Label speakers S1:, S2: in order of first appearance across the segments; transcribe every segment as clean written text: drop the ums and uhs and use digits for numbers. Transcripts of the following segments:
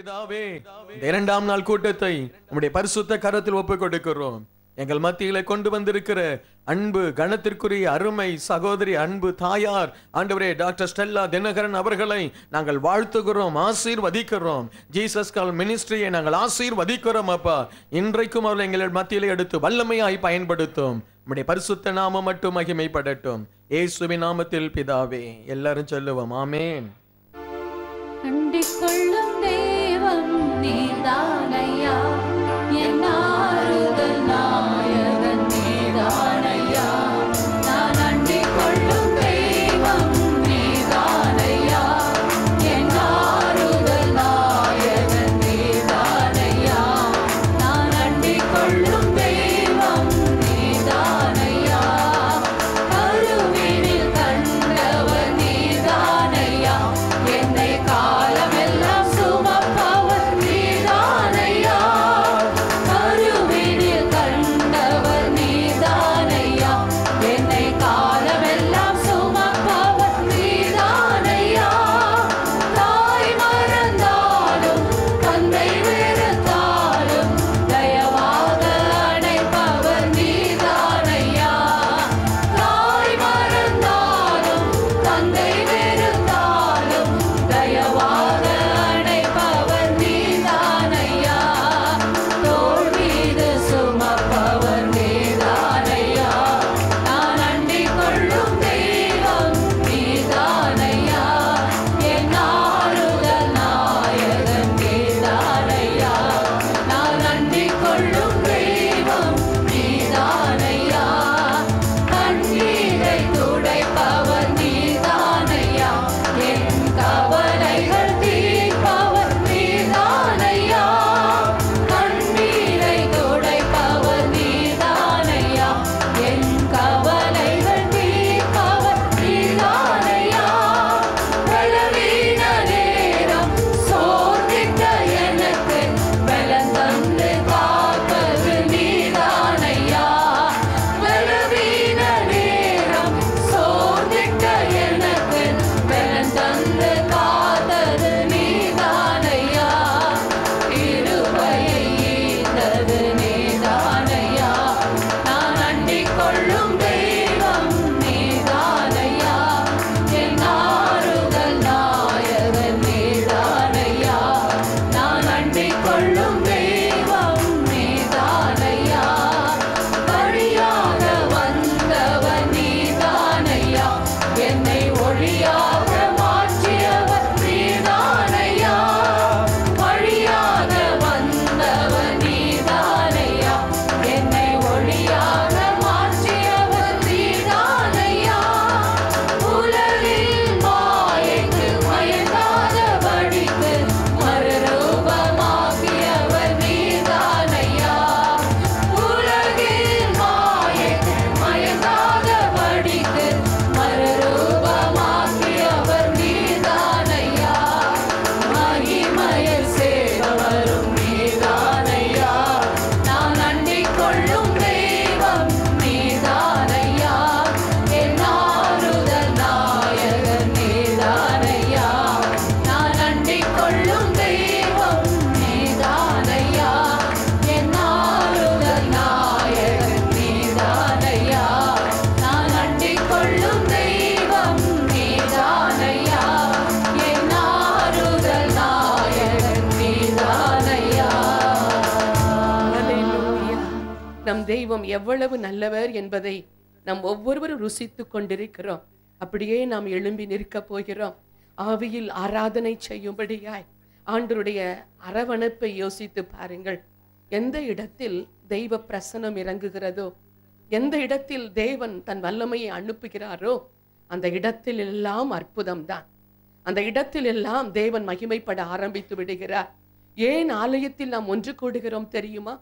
S1: பிதாவே, இந்த இரண்டாம் நாள் கூட்டத்தை நம்முடைய பரிசுத்த கரத்தில் ஒப்புக் கொடுக்கிறோம். எங்கள் மத்தியில கொண்டு வந்திருக்கிற அன்பு கணத்திற்குரிய அருமை சகோதரி அன்பு தாயார் ஆண்டவரே டாக்டர் ஸ்டெல்லா தினகரன் அவர்களை நாங்கள் வாழ்த்துகிறோம், ஆசீர்வதிக்கிறோம். ஜீசஸ் கால் மினிஸ்ட்ரியை நாங்கள் ஆசீர்வதிக்கிறோம். அப்பா, இன்றைக்கும் அவர்கள் எங்கள் மத்தியிலே எடுத்து வல்லமையாய் பயன்படுத்தும். நம்முடைய பரிசுத்த நாமம் மட்டும் மகிமைப்படட்டும். இயேசுவின் நாமத்தில் பிதாவே. எல்லாரும் சொல்லுவோம் ஆமென்.
S2: அண்டிக் கொள்ளும் தெய்வம் நீதானையா, என் ஆறுதல் நாயகன் நீதானையா. நான் அண்டிக் கொள்ளும் தெய்வம் நீதானையா, என் ஆறுதல் நாயகன் நீதானையா. நான் அண்டிக் கொள்ளும் தெய்வம் நீதானையா, கருவினில் கண்டவர் நீதானையா. என்னை காலமெல்லாம் சுமப்பவர் நீதானையா, கருவினில் கண்டவர் நீதானையா. என்னை காலமெல்லாம் சுமப்பவர் நீதானையா. தாய் மறந்தாலும் தந்தை வெறுத்தாலும் தயவாக அணைப்பவர் நீதானையா. தாய் மறந்தாலும் தந்தை வெறுத்தாலும் தயவாக அணைப்பவர் நீதானையா. தோள் மீது சுமப்பவர் நீதானையா. நான் அண்டிக் கொள்ளும் தெய்வம் நீதானையா, என் ஆறுதல் நாயகன் நீதானையா. நான் அண்டிக் கொள்ளும் தெய்வம் நீதானையா, கண்ணீரை துடைப்பவர் நீதானையா. என் கவலைகள் தீர்ப்பவர் நீதானையா, கண்ணீரை துடைப்பவர் நீதானையா. என் கவலைகள் தீர்ப்பவர் நீதானையா. பலவீன நேரம் சோர்ந்திட்ட எனக்கு பலன் தந்து காப்பது நீதானையா. பலவீன நேரம் சோர்ந்திட்ட எனக்கு பலன் தந்து காத்தது நீதானையா. கிருபையை ஈந்தது நீதானையா. நான் அண்டிக் கொள்ளும் தெய்வம் நீதானையா, என் ஆறுதல் நாயகன் நீதானையா. நான் அண்டிக் கொள்ளும் தெய்வம் நீதானையா, வழியாக வந்தவர் நீதானையா. என்னை ஒளியாக மாற்றியவர் நீதானையா, வழியாக வந்தவர் நீதானையா. என்னை ஒளியாக மாற்றியவர் நீதானையா. உலகில் மாயைக்கு மயங்காதபடிக்கு மறுரூபமாக்கியவர் நீதானையா. உலகில் மாயைக்கு மயங்காதபடிக்கு மறுரூபமாக்கியவர் நீதானையா. மகிமையில் சேவரும் நீதானையா. நான் அண்டிக் கொள்ளும் தெய்வம் நீதானையா, என் ஆறுதல் நாயகன் நீதானையா. நான் அண்டிக் கொள்ளும் தெய்வம் நீதானையா, என் ஆறுதல் நாயகன் நீதானையா. நான் அண்டிக் கொள்ளும் தெய்வம் நீதானையா, என் ஆறுதல் நாயகன் நீதானையா.
S3: அல்லேலூயா. நம் தெய்வம் எவ்வளவு நல்லவர் என்பதை நாம் ஒவ்வொருவரும் ருசித்துக் கொண்டிருக்கிறோம். அப்படியே நாம் எழும்பி நிற்கப் போகிறோம். ஆவியில் ஆராதனை செய்யும்படியாய் ஆண்டவருடைய அரவணைப்பை யோசித்து பாருங்கள். எந்த இடத்தில் தெய்வ பிரசனம் இறங்குகிறதோ, எந்த இடத்தில் தேவன் தன் வல்லமையை அனுப்புகிறாரோ, அந்த இடத்தில் எல்லாம் அற்புதம்தான். அந்த இடத்தில் எல்லாம் தேவன் மகிமைப்பட ஆரம்பித்து விடுகிறார். ஏன் ஆலயத்தில் நாம் ஒன்று கூடுகிறோம் தெரியுமா?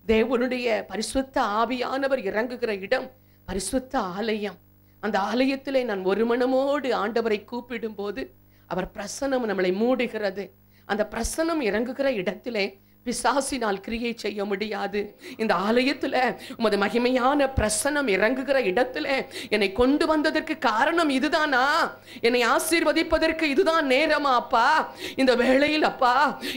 S3: தேவனுடைய பரிசுத்த ஆவியானவர் இறங்குகிற இடம் பரிசுத்த ஆலயம். அந்த ஆலயத்திலே நான் ஒரு மனமோடு ஆண்டவரை கூப்பிடும் போது அவர் பிரசன்னம் நம்மளை மூடுகிறது. அந்த பிரசன்னம் இறங்குகிற இடத்திலே பிசாசினால் கிரியை செய்ய முடியாது. இந்த ஆலயத்துல உமது மகிமையான பிரசன்னம் இறங்குகிற இடத்துல என்னை கொண்டு வந்ததற்கு காரணம் இதுதானா? என்னை ஆசீர்வதிப்பதற்கு இதுதான் நேரமா அப்பா? இந்த வேளையில் அப்பா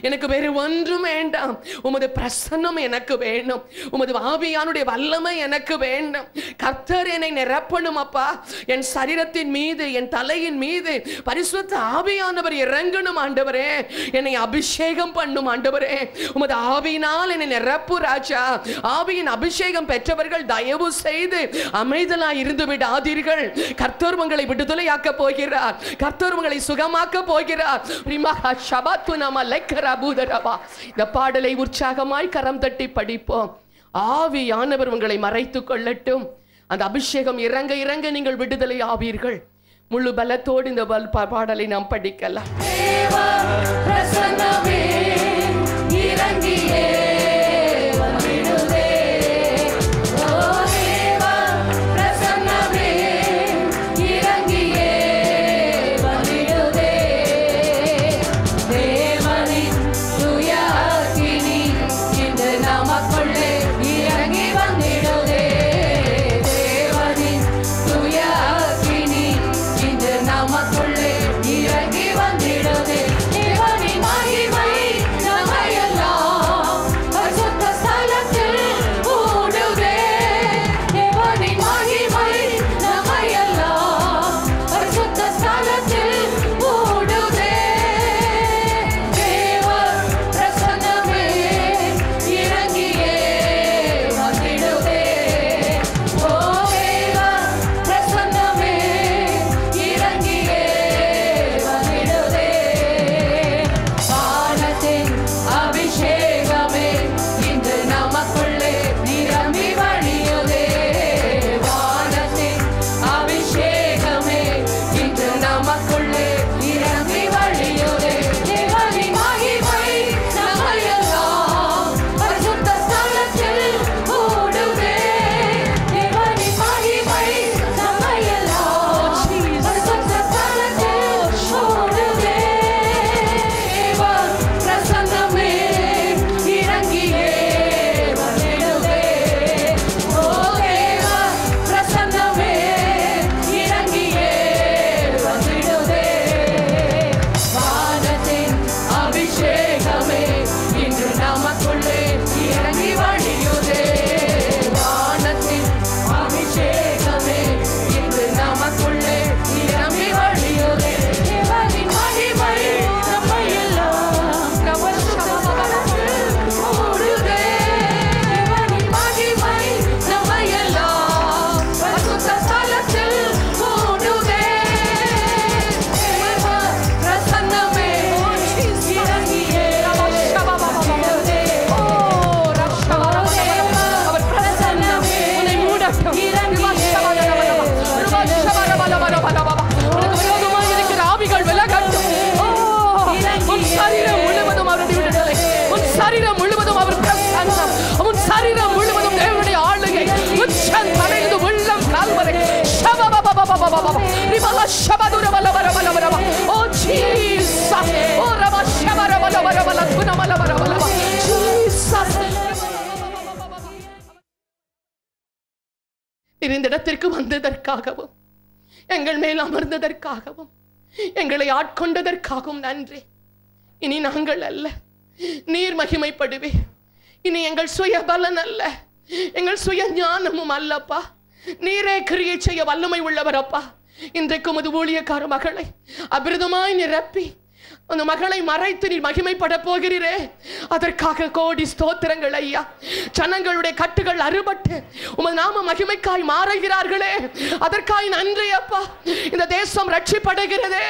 S3: எனக்கு வேறு ஒன்றும் வேண்டாம். உமது பிரசன்னம் எனக்கு வேணும். உமது ஆவியானுடைய வல்லமை எனக்கு வேண்டும். கர்த்தர் என்னை நிரப்பணும் அப்பா. என் சரீரத்தின் மீது, என் தலையின் மீது பரிசுத்த ஆவியானவர் இறங்கணும் ஆண்டவரே. என்னை அபிஷேகம் பண்ணும் ஆண்டவரே. உமது ஆவியினால் என்னை நிரப்பு ராஜா. ஆவியின் அபிஷேகம் பெற்றவர்கள் தயவு செய்து அமைதலாய் இருந்து விடாதீர்கள். கர்த்தர் உங்களை விடுதலையாக்க போகிறார். கர்த்தர் உங்களை சுகமாக்க போகிறார். இந்த பாடலை உற்சாகமாய் கரம் தட்டி படிப்போம். ஆவியானவர் உங்களை மறைத்துக் கொள்ளட்டும். அந்த அபிஷேகம் இறங்க இறங்க நீங்கள் விடுதலை ஆவீர்கள். முழு பலத்தோடு இந்த பாடலை நாம் படிக்கலாம். இந்த இடத்திற்கு வந்ததற்காகவும், எங்கள் மேல் அமர்ந்ததற்காகவும், எங்களை ஆட்கொண்டதற்காகவும் நன்றி. இனி நாங்கள் அல்ல, நீர் மகிமைப்படுவே. இனி எங்கள் சுய பலன் அல்ல, எங்கள் சுய ஞானமும் அல்லப்பா. நீரே கிரியை செய்ய வல்லமை உள்ளவர் அப்பா. இன்றைக்கு உமது ஊழியக்கார மகளை அபிரதமாய் நிரப்பி அந்த மகளை மறைத்து நீர் மகிமைப்பட போகிறீரே, அதற்காக கோடி ஸ்தோத்திரங்கள் ஐயா. ஜனங்களுடைய கட்டுகள் அறுபட்டு உமது நாம மகிமைக்காய் மாறுகிறார்களே, அதற்காய் நன்றி அப்பா. இந்த தேசம் ரட்சிப்படுகிறதே,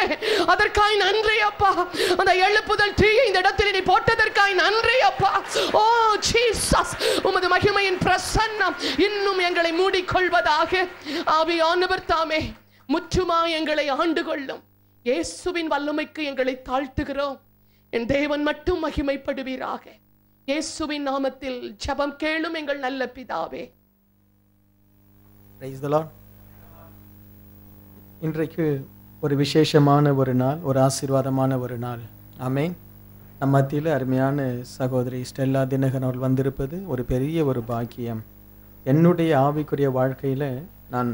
S3: அதற்காய் நன்றி அப்பா. அந்த எழுப்புதல் தீயை இந்த இடத்தில் நீ போட்டதற்காய் நன்றி அப்பா. ஓ ஜீசஸ், உமது மகிமையின் பிரசன்னம் இன்னும் எங்களை மூடிக்கொள்வதாக. ஆவியானவர் தாமே முற்றுமாய் எங்களை ஆண்டு கொள்ளும். இயேசுவின் வல்லமைக்கு எங்களை தாழ்த்துகிறோம். என் தேவன் மட்டும் மகிமைப்படுவீராக. இயேசுவின் நாமத்தில் ஜெபம் கேளும் எங்கள் நல்ல பிதாவே.
S1: Praise the Lord. இன்றைக்கு ஒரு விசேஷமான ஒரு நாள், ஒரு ஆசீர்வாதமான ஒரு நாள். ஆமென். நம் மத்தியில் அருமையான சகோதரி ஸ்டெல்லா தினகரன் அவர்கள் வந்திருப்பது ஒரு பெரிய ஒரு பாக்கியம். என்னுடைய ஆவிக்குரிய வாழ்க்கையில் நான்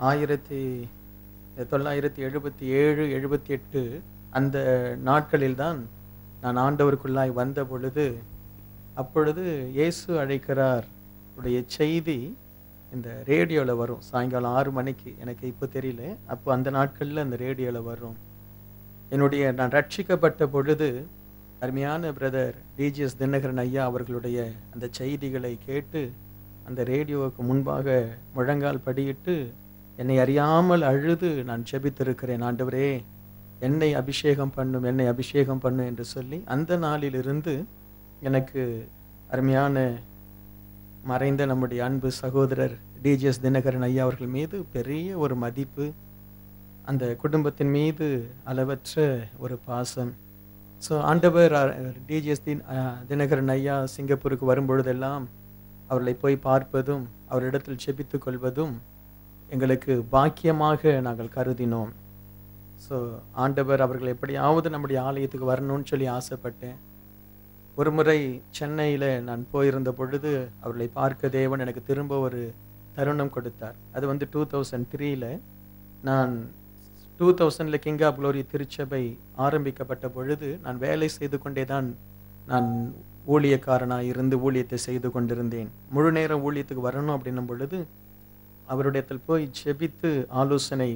S1: 1977 78 அந்த நாட்களில்தான் நான் ஆண்டவருக்குள்ளாய் வந்த பொழுது, அப்பொழுது இயேசு அழைக்கிறார் உடைய செய்தி இந்த ரேடியோவில் வரும். சாயங்காலம் 6 மணிக்கு, எனக்கு இப்போ தெரியல, அப்போ அந்த நாட்களில் அந்த ரேடியோவில் வரும். நான் ரட்சிக்கப்பட்ட பொழுது அருமையான பிரதர் டிஜிஎஸ் தினகரன் ஐயா அவர்களுடைய அந்த செய்திகளை கேட்டு அந்த ரேடியோவுக்கு முன்பாக முழங்கால் படியிட்டு என்னை அறியாமல் அழுது நான் ஜெபித்திருக்கிறேன். ஆண்டவரே, என்னை அபிஷேகம் பண்ணும், என்னை அபிஷேகம் பண்ணும் என்று சொல்லி அந்த நாளிலிருந்து எனக்கு அருமையான மறைந்த நம்முடைய அன்பு சகோதரர் டிஜிஎஸ் தினகரன் ஐயா அவர்கள் மீது பெரிய ஒரு மதிப்பு, அந்த குடும்பத்தின் மீது அளவற்ற ஒரு பாசம். ஸோ ஆண்டவர் டிஜிஎஸ் தினகரன் ஐயா சிங்கப்பூருக்கு வரும்பொழுதெல்லாம் அவர்களை போய் பார்ப்பதும் அவரிடத்தில் செபித்து கொள்வதும் எங்களுக்கு பாக்கியமாக நாங்கள் கருதினோம். ஸோ ஆண்டவர் அவர்கள் எப்படியாவது நம்முடைய ஆலயத்துக்கு வரணும்னு சொல்லி ஆசைப்பட்டேன். ஒரு முறை சென்னையில் நான் போயிருந்த பொழுது அவர்களை பார்க்க தேவன் எனக்கு திரும்ப ஒரு தருணம் கொடுத்தார். அது 2003 நான் 2000 கிங் ஆஃப் க்ளோரி திருச்சபை ஆரம்பிக்கப்பட்ட பொழுது நான் வேலை செய்து கொண்டே தான் நான் ஊழியக்காரனாக இருந்து ஊழியத்தை செய்து கொண்டிருந்தேன். முழு நேரம் ஊழியத்துக்கு வரணும் அப்படின்னும் பொழுது அவருடையத்தில் போய் ஜெபித்து ஆலோசனை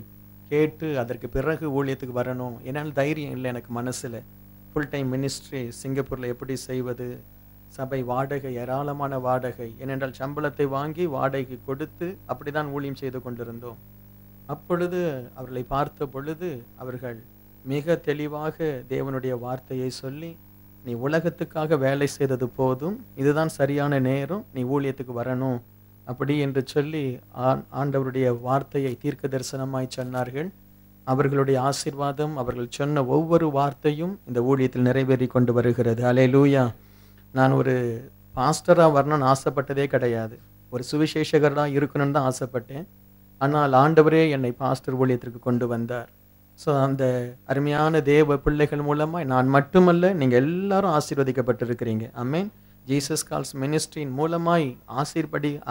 S1: கேட்டு அதற்கு பிறகு ஊழியத்துக்கு வரணும். என்னால் தைரியம் இல்லை எனக்கு மனசில். ஃபுல் டைம் மினிஸ்ட்ரி சிங்கப்பூரில் எப்படி செய்வது, சபை வாடகை, ஏராளமான வாடகை, ஏனென்றால் சம்பளத்தை வாங்கி வாடகை கொடுத்து அப்படி தான் ஊழியம் செய்து கொண்டிருந்தோம். அப்பொழுது அவர்களை பார்த்த பொழுது அவர்கள் மிக தெளிவாக தேவனுடைய வார்த்தையை சொல்லி, நீ உலகத்துக்காக வேலை செய்தது போதும், இதுதான் சரியான நேரம், நீ ஊழியத்துக்கு வரணும் அப்படி என்று சொல்லி ஆண்டவருடைய வார்த்தையை தீர்க்க தரிசனமாய் சொன்னார்கள். அவர்களுடைய ஆசீர்வாதம், அவர்கள் சொன்ன ஒவ்வொரு வார்த்தையும் இந்த ஊழியத்தில் நிறைவேறி கொண்டு வருகிறது. அல்லேலூயா. நான் ஒரு பாஸ்டராக வரணும்னு ஆசைப்பட்டதே கிடையாது, ஒரு சுவிசேஷகராக இருக்கணும்னு தான் ஆசைப்பட்டேன். ஆனால் ஆண்டவரே என்னை பாஸ்டர் ஊழியத்திற்கு கொண்டு வந்தார். ஸோ அந்த அருமையான தேவ பிள்ளைகள் மூலமாக நான் மட்டுமல்ல, நீங்கள் எல்லாரும் ஆசீர்வதிக்கப்பட்டிருக்கிறீங்க. ஆமென். ஜீசஸ் கால்ஸ் மினிஸ்ட்ரியின் மூலமாய்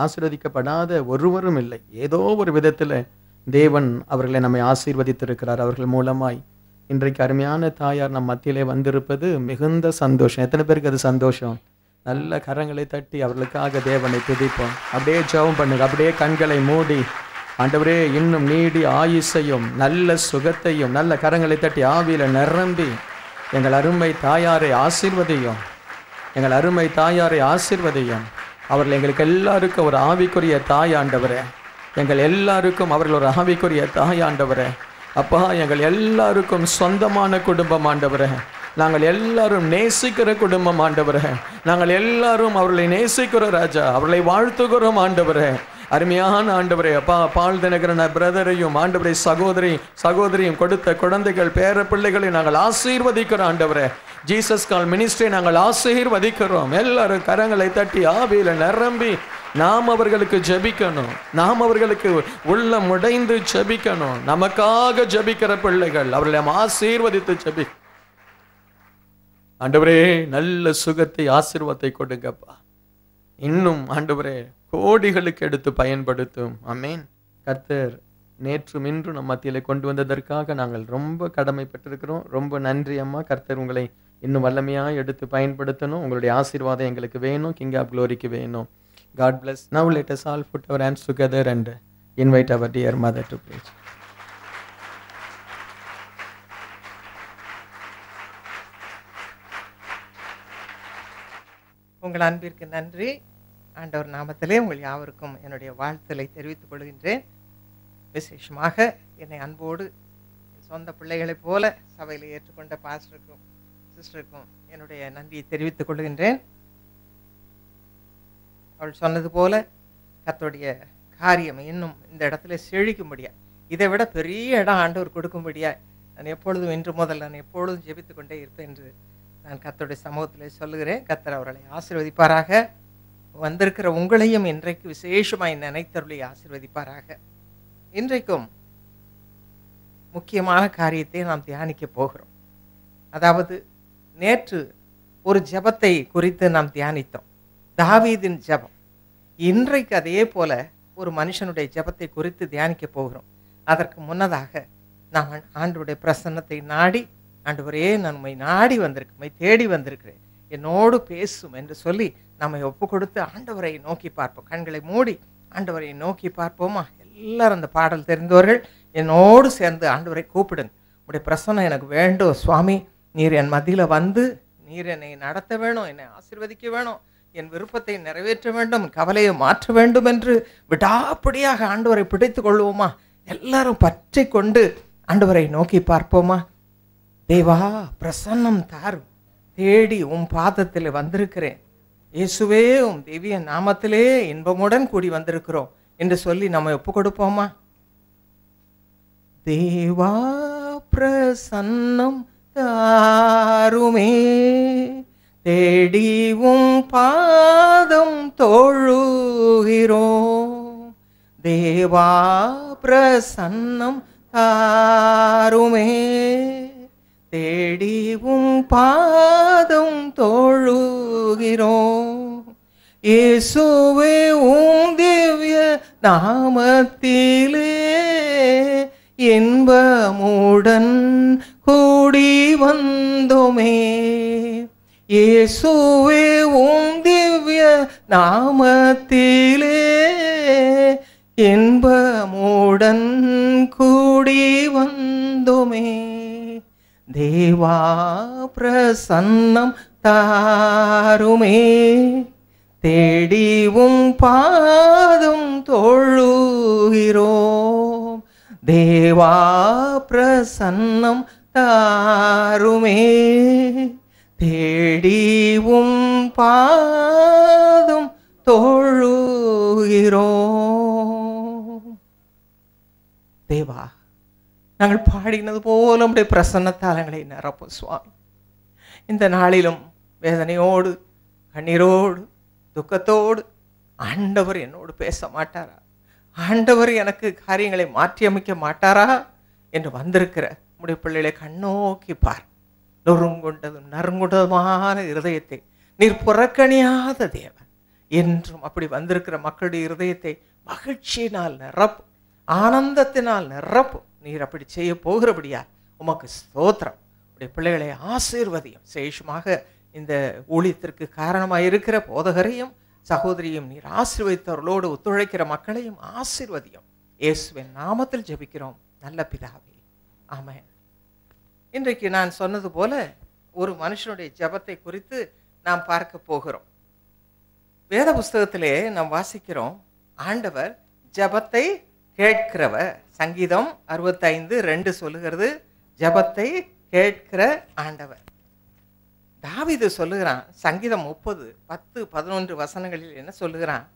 S1: ஆசீர்வதிக்கப்படாத ஒருவரும் இல்லை. ஏதோ ஒரு விதத்தில் தேவன் அவர்களை நம்மை ஆசீர்வதித்திருக்கிறார். அவர்கள் மூலமாய் இன்றைக்கு அருமையான தாயார் நம் மத்தியிலே வந்திருப்பது மிகுந்த சந்தோஷம். எத்தனை பேருக்கு அது சந்தோஷம்? நல்ல கரங்களை தட்டி அவர்களுக்காக தேவனை துதிப்போம். அப்படியே ஜெபம் பண்ணுங்க. அப்படியே கண்களை மூடி, ஆண்டவரே இன்னும் நீடி ஆயுசையும் நல்ல சுகத்தையும் நல்ல கரங்களை தட்டி ஆவியில நிரம்பி எங்கள் அருமை தாயாரை ஆசீர்வதியும், எங்கள் அருமை தாயாரை ஆசீர்வதியும். அவர்கள் எங்களுக்கு எல்லாருக்கும் ஒரு ஆவிக்குரிய தாயாண்டவரே, எங்கள் எல்லாருக்கும் அவர்கள் ஒரு ஆவிக்குரிய தாயாண்டவரே. அப்பா, எங்கள் எல்லாருக்கும் சொந்தமான குடும்பம் ஆண்டவரே. நாங்கள் எல்லாரும் நேசிக்கிற குடும்பம் ஆண்டவரே. நாங்கள் எல்லாரும் அவர்களை நேசிக்கிறோம் ராஜா, அவர்களை வாழ்த்துகிறோம் ஆண்டவரே. அருமையான ஆண்டவரே, அப்பா பால் தினகரன் பிரதரையும் ஆண்டவரை சகோதரியும் கொடுத்த குழந்தைகள் பேர பிள்ளைகளை நாங்கள் ஆசீர்வதிக்கிறோம் ஆண்டவரே. ஜீசஸ் கால் மினிஸ்ட்ரி நாங்கள் ஆசீர்வதிக்கிறோம். எல்லாரும் கரங்களை தட்டி ஆவியில நிரம்பி நாம் அவர்களுக்கு ஜெபிக்கணும், நாம் அவர்களுக்கு உள்ள முடைந்து ஜெபிக்கணும். நமக்காக ஜெபிக்கிற பிள்ளைகள் அவர்களை நாம் ஆசீர்வதித்து ஜெபி. ஆண்டவரே நல்ல சுகத்தை ஆசீர்வாதத்தை கொடுங்கப்பா. இன்னும் ஆண்டவரே கோடிகளுக்கு எடுத்து பயன்படுத்தும். ஆமென். கர்த்தர் நேற்றும் இன்றும் நம் மத்தியிலே கொண்டு வந்ததற்காக நாங்கள் ரொம்ப கடமைப்பட்டிருக்கிறோம். ரொம்ப நன்றி அம்மா. கர்த்தர் உங்களை இன்னும் வல்லமையாக எடுத்து பயன்படுத்தணும். உங்களுடைய ஆசீர்வாதம் எங்களுக்கு வேணும், கிங் ஆஃப் க்ளோரிக்கு வேணும். God bless. Now let us all put our hands together and invite our dear mother to preach.
S4: உங்கள் அன்பிற்கு நன்றி. ஆண்டவர் நாமத்திலே உங்கள் யாவருக்கும் என்னுடைய வாழ்த்துக்களை தெரிவித்துக் கொள்கின்றேன். விசேஷமாக என்னை அன்போடு சொந்த பிள்ளைகளைப் போல சபையில் ஏற்றுக்கொண்ட பாஸ்டருக்கும் சிஸ்டருக்கும் என்னுடைய நன்றியை தெரிவித்துக் கொள்கின்றேன். அவள் சொன்னது போல கர்த்தருடைய காரியம் இன்னும் இந்த இடத்துல செழிக்கும்படியா, இதை விட பெரிய இடம் ஆண்டவர் கொடுக்கும்படியா நான் எப்பொழுதும் இன்று முதல் நான் எப்பொழுதும் ஜெபித்து கொண்டே இருப்பேன் என்று நான் கர்த்தருடைய சமூகத்தில் சொல்லுகிறேன். கர்த்தர் அவர்களை ஆசீர்வதிப்பாராக. வந்திருக்கிற உங்களையும் இன்றைக்கு விசேஷமாய் நினைத்தருளை ஆசீர்வதிப்பாராக. இன்றைக்கும் முக்கியமான காரியத்தை நாம் தியானிக்க போகிறோம். அதாவது நேற்று ஒரு ஜெபத்தை குறித்து நாம் தியானித்தோம், தாவீதின் ஜெபம். இன்றைக்கு அதே போல ஒரு மனுஷனுடைய ஜெபத்தை குறித்து தியானிக்க போகிறோம். அதற்கு முன்னதாக நாம் ஆண்டவருடைய பிரசன்னத்தை நாடி, ஆண்டவரே நான் உம்மை நாடி வந்திருக்கேன், உம்மை தேடி வந்திருக்கிறேன், என்னோடு பேசும் என்று சொல்லி நம்மை ஒப்பு கொடுத்து ஆண்டவரை நோக்கி பார்ப்போம். கண்களை மூடி ஆண்டவரை நோக்கி பார்ப்போமா? எல்லாரும் அந்த பாடல் தெரிந்தவர்கள் என்னோடு சேர்ந்து ஆண்டவரை கூப்பிடுங்க. உடைய பிரசன்னம் எனக்கு வேண்டும் சுவாமி, நீர் என் மத்தியில் வந்து நீர் என்னை நடத்த வேணும், என்னை ஆசீர்வதிக்க வேணும், என் விருப்பத்தை நிறைவேற்ற வேண்டும், கவலையை மாற்ற வேண்டும் என்று விடாப்படியாக ஆண்டவரை பிடித்து கொள்வோமா? எல்லாரும் பற்றி கொண்டு ஆண்டவரை நோக்கி பார்ப்போமா? தேவா பிரசன்னம் தாரும், தேடி உம் பாதத்தில் வந்திருக்கிறேன் இயேசுவே, உம் தேவிய நாமத்திலே இன்பமுடன் கூடி வந்திருக்கிறோம் என்று சொல்லி நம்ம ஒப்பு கொடுப்போமா? தேவா பிரசன்னம் தாருமே, தேடி உம் பாதம் தொழுகிறோம். தேவா பிரசன்னம் தாருமே, தேடி உம் பாதம் தொழுகிறோம். இயேசுவே உம் திவ்ய நாமத்திலே இன்பமுடன் கூடி வந்தோமே. இயேசுவே உம் திவ்ய நாமத்திலே இன்பமுடன் கூடி வந்தோமே. தேவா பிரசன்னம் தாருமே, தேடி உம் பாதம் தொழுகிறோம். தேவா பிரசன்னம் தாருமே, தேடி உம் பாதம் தொழுகிறோம். தேவா, நாங்கள் பாடினது போல நம்முடைய பிரசன்னத்தால் எங்களை நிரப்பும் சுவாமி. இந்த நாளிலும் வேதனையோடு கண்ணீரோடு துக்கத்தோடு ஆண்டவர் என்னோடு பேச மாட்டாரா, ஆண்டவர் எனக்கு காரியங்களை மாற்றியமைக்க மாட்டாரா என்று வந்திருக்கிற நம்முடைய பிள்ளைகளை கண்ணோக்கி பார். நொறுங்குண்டதும் நறுங்குண்டதுமான இருதயத்தை நீர் புறக்கணியாத தேவன் என்றும் அப்படி வந்திருக்கிற மக்களுடைய இருதயத்தை மகிழ்ச்சியினால் நிரப்பும், ஆனந்தத்தினால் நிரப்பும். நீர் அப்படி செய்ய போகிறபடியா உமக்கு ஸ்தோத்திரம். உடைய பிள்ளைகளை ஆசீர்வதியும். விசேஷமாக இந்த ஊழியத்திற்கு காரணமாக இருக்கிற போதகரையும் சகோதரியும் நீர் ஆசீர்வதித்தவர்களோடு ஒத்துழைக்கிற மக்களையும் ஆசீர்வதியும். இயேசுவின் நாமத்தில் ஜெபிக்கிறோம் நல்ல பிதாவே, ஆமென். இன்றைக்கு நான் சொன்னது போல ஒரு மனுஷனுடைய ஜெபத்தை குறித்து நாம் பார்க்க போகிறோம். வேத புஸ்தகத்திலே நாம் வாசிக்கிறோம், ஆண்டவர் ஜெபத்தை கேட்கிறவர். சங்கீதம் 65:2 சொல்லுகிறது, ஜெபத்தை கேட்கிற ஆண்டவர். தாவீது சொல்லுகிறான், சங்கீதம் 30:10-11 வசனங்களில் என்ன சொல்லுகிறான்?